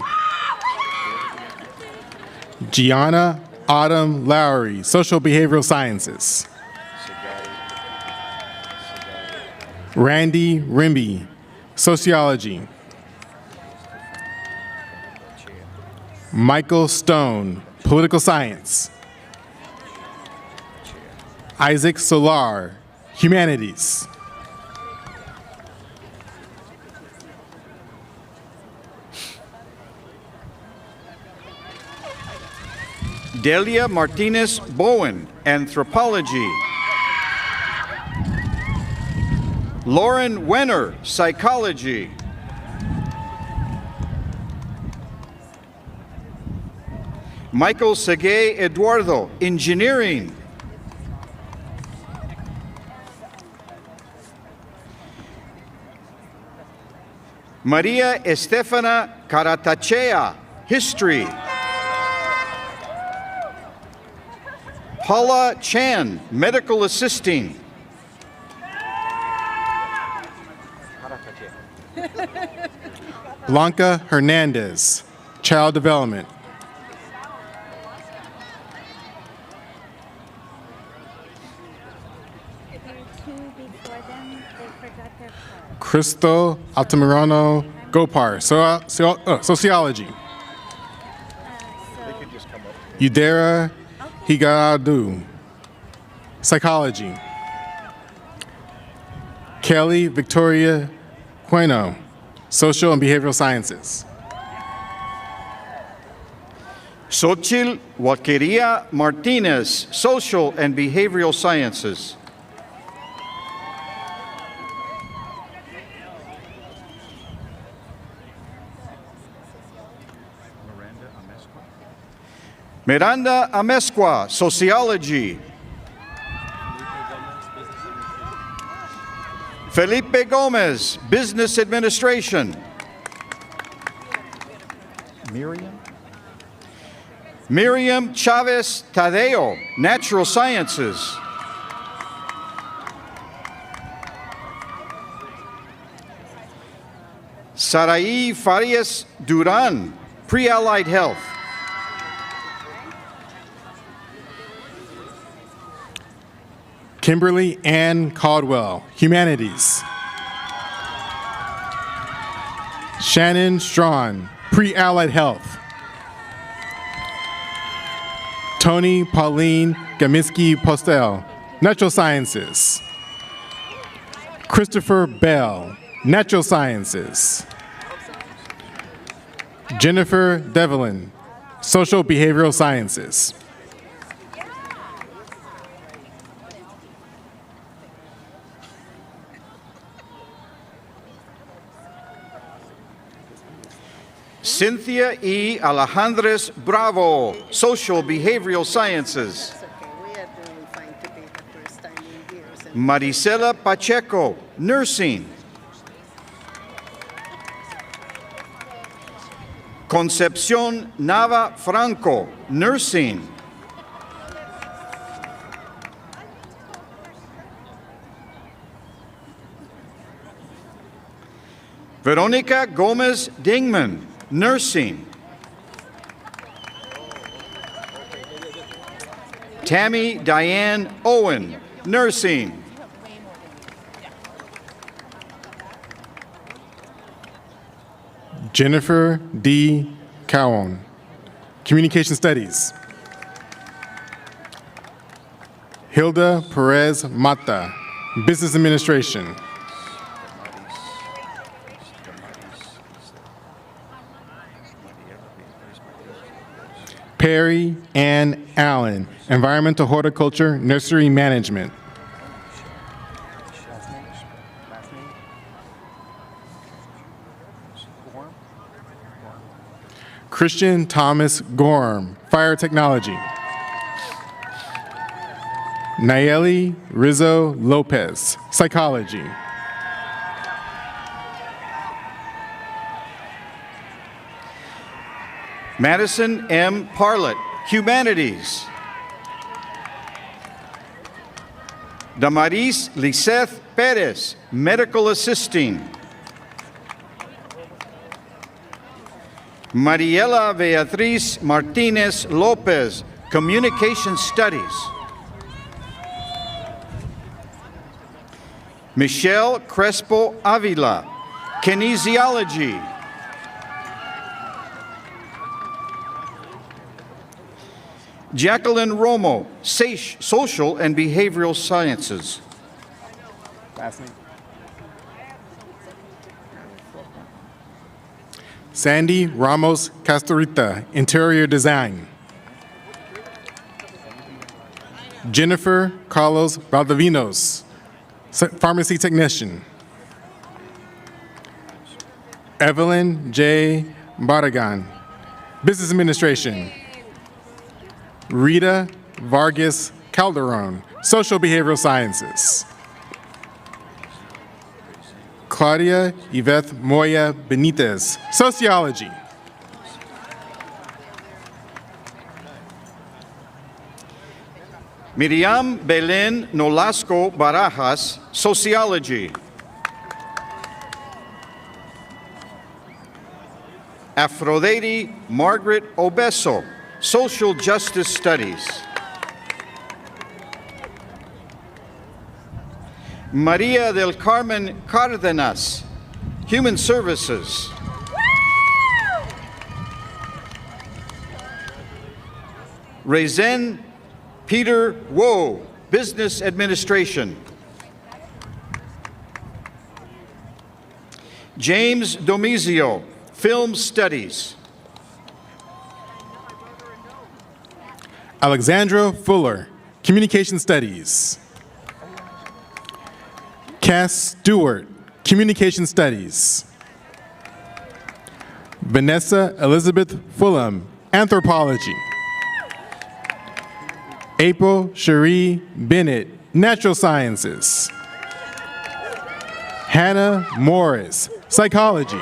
Gianna Autumn Lowry, Social Behavioral Sciences. Randy Rimby, Sociology. Michael Stone, Political Science. Isaac Solar, Humanities. Delia Martinez Bowen, Anthropology. Lauren Wenner, Psychology. Michael Segay Eduardo, Engineering. Maria Estefana Caratachea, History. Paula Chan, Medical Assisting. Blanca Hernandez, Child Development. Crystal Altamirano Gopar, Sociology. Udera Higadu, Psychology. Kelly Victoria Queno, Social and Behavioral Sciences. Xochitl Walqueria Martinez, Social and Behavioral Sciences. Miranda Amezcua, Sociology. Felipe Gomez, Business Administration. Miriam Chavez Tadeo, Natural Sciences. Sarai Farias Duran, Pre-Allied Health. Kimberly Ann Caldwell, Humanities. Shannon Strawn, Pre-Allied Health. Tony Pauline Gaminsky Postel, Natural Sciences. Christopher Bell, Natural Sciences. Jennifer Devlin, Social Behavioral Sciences. Cynthia E. Alejandres Bravo, Social Behavioral Sciences. Marisela Pacheco, Nursing. Concepcion Nava Franco, Nursing. Veronica Gomez Dingman, Nursing. Tammy Diane Owen, Nursing. Jennifer D. Cowan, Communication Studies. Hilda Perez Mata, Business Administration. Perry Ann Allen, Environmental Horticulture, Nursery Management. Christian Thomas Gorham, Fire Technology. Nayeli Rizzo Lopez, Psychology. Madison M. Parlett, Humanities. Damaris Liseth Perez, Medical Assisting. Mariela Beatriz Martinez Lopez, Communication Studies. Michelle Crespo Avila, Kinesiology. Jacqueline Romo, Social and Behavioral Sciences. Sandy Ramos Castorita, Interior Design. Jennifer Carlos Valdivinos, Pharmacy Technician. Evelyn J. Barragan, Business Administration. Rita Vargas Calderon, Social Behavioral Sciences. Claudia Yvette Moya Benitez, Sociology. Miriam Belen Nolasco Barajas, Sociology. Aphrodite Margaret Obeso, Social Justice Studies. Maria del Carmen Cardenas, Human Services. Rezen Peter Woe, Business Administration. James Domizio, Film Studies. Alexandra Fuller, Communication Studies. Cass Stewart, Communication Studies. Vanessa Elizabeth Fulham, Anthropology. April Cherie Bennett, Natural Sciences. Hannah Morris, Psychology.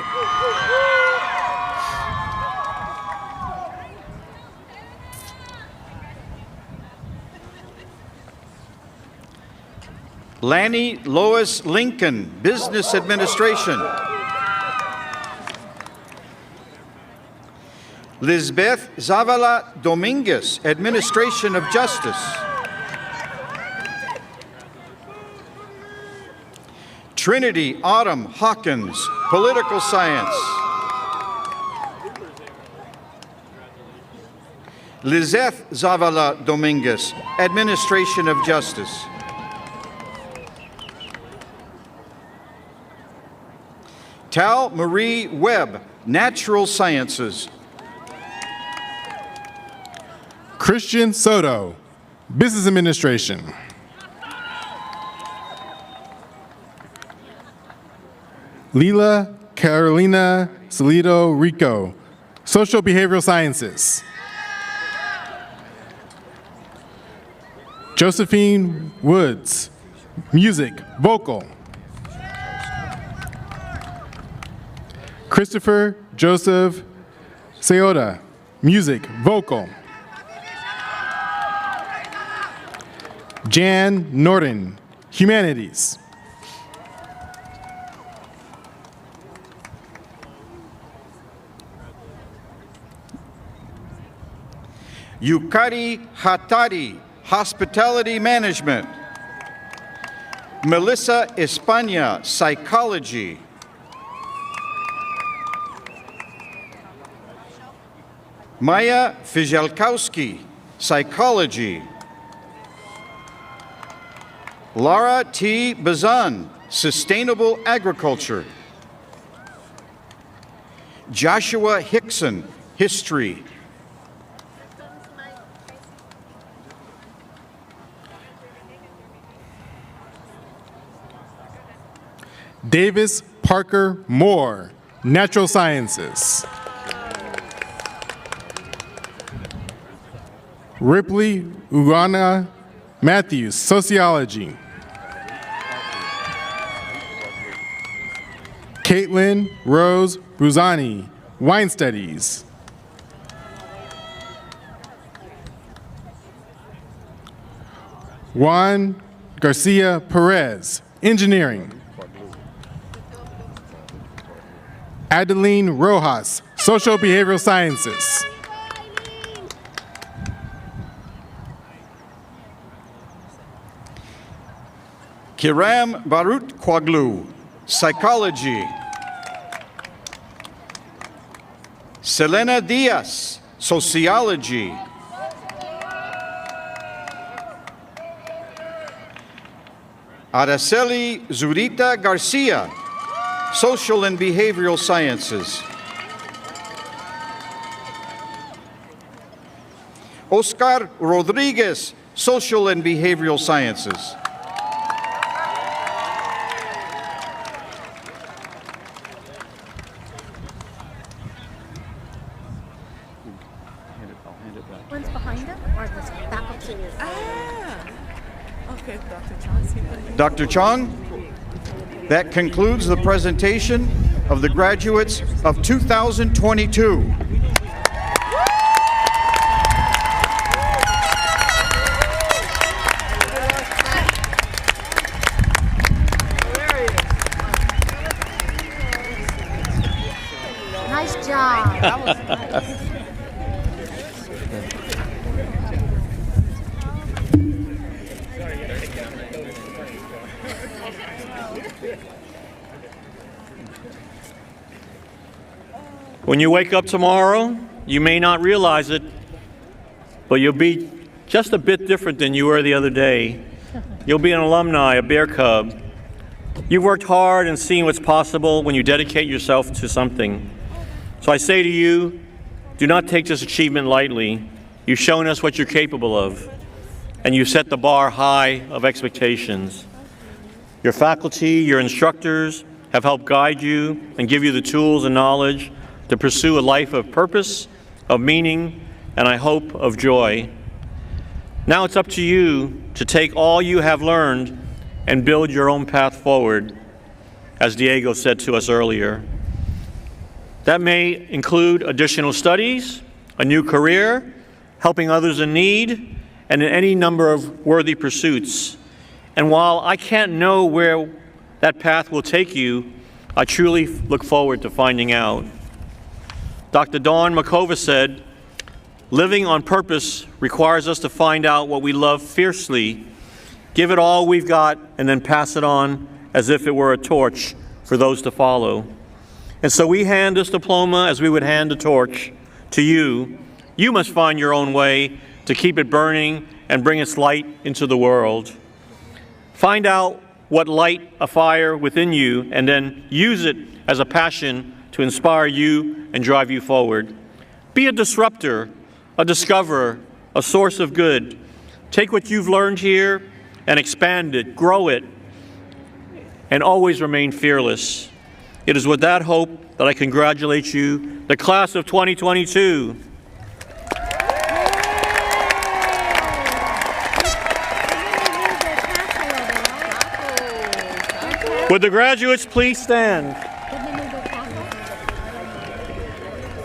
Lanny Lois Lincoln, Business Administration. Lisbeth Zavala Dominguez, Administration of Justice. Trinity Autumn Hawkins, Political Science. Lizeth Zavala Dominguez, Administration of Justice. Tal Marie Webb, Natural Sciences. Christian Soto, Business Administration. Lila Carolina Salido Rico, Social Behavioral Sciences. Josephine Woods, Music, Vocal. Christopher Joseph Seota, Music, Vocal. Jan Norton, Humanities. Yukari Hatari, Hospitality Management. Melissa España, Psychology. Maya Fijalkowski, Psychology. Lara T. Bazan, Sustainable Agriculture. Joshua Hickson, History. Davis Parker Moore, Natural Sciences. Ripley Ugana Matthews, Sociology. Caitlin Rose Bruzani, Wine Studies. Juan Garcia Perez, Engineering. Adeline Rojas, Social Behavioral Sciences. Kiram Barut Kwaglu, Psychology. Selena Diaz, Sociology. Araceli Zurita Garcia, Social and Behavioral Sciences. Oscar Rodriguez, Social and Behavioral Sciences. One's behind him or the faculty is. Okay, Dr. Chong. Dr. Chong, that concludes the presentation of the graduates of 2022. Nice job. That was nice. When you wake up tomorrow, you may not realize it, but you'll be just a bit different than you were the other day. You'll be an alumni, a Bear Cub. You've worked hard and seen what's possible when you dedicate yourself to something. So I say to you, do not take this achievement lightly. You've shown us what you're capable of, and you set the bar high of expectations. Your faculty, your instructors have helped guide you and give you the tools and knowledge to pursue a life of purpose, of meaning, and I hope of joy. Now it's up to you to take all you have learned and build your own path forward, as Diego said to us earlier. That may include additional studies, a new career, helping others in need, and in any number of worthy pursuits. And while I can't know where that path will take you, I truly look forward to finding out. Dr. Dawn Makova said, living on purpose requires us to find out what we love fiercely, give it all we've got, and then pass it on as if it were a torch for those to follow. And so we hand this diploma as we would hand a torch to you. You must find your own way to keep it burning and bring its light into the world. Find out what light a fire within you, and then use it as a passion to inspire you and drive you forward. Be a disruptor, a discoverer, a source of good. Take what you've learned here and expand it, grow it, and always remain fearless. It is with that hope that I congratulate you, the class of 2022. Would the graduates please stand?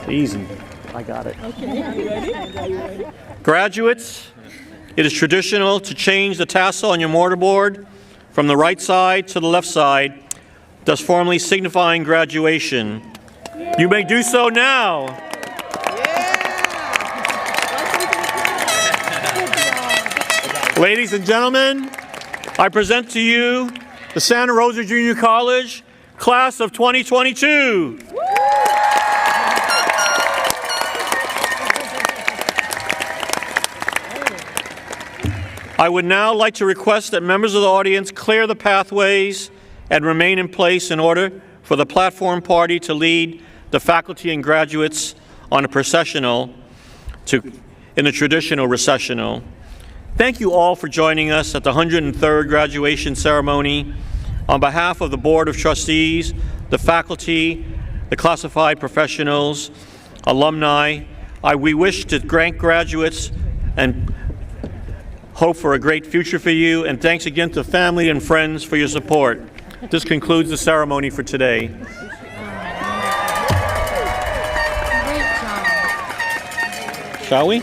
Easy. I got it. Okay. Graduates, it is traditional to change the tassel on your mortarboard from the right side to the left side, thus formally signifying graduation. You may do so now. Ladies and gentlemen, I present to you the Santa Rosa Junior College class of 2022. I would now like to request that members of the audience clear the pathways and remain in place in order for the platform party to lead the faculty and graduates on a processional in a traditional recessional. Thank you all for joining us at the 103rd graduation ceremony. On behalf of the Board of Trustees, the faculty, the classified professionals, alumni, we wish to grant graduates and hope for a great future for you, and thanks again to family and friends for your support. This concludes the ceremony for today. Shall we?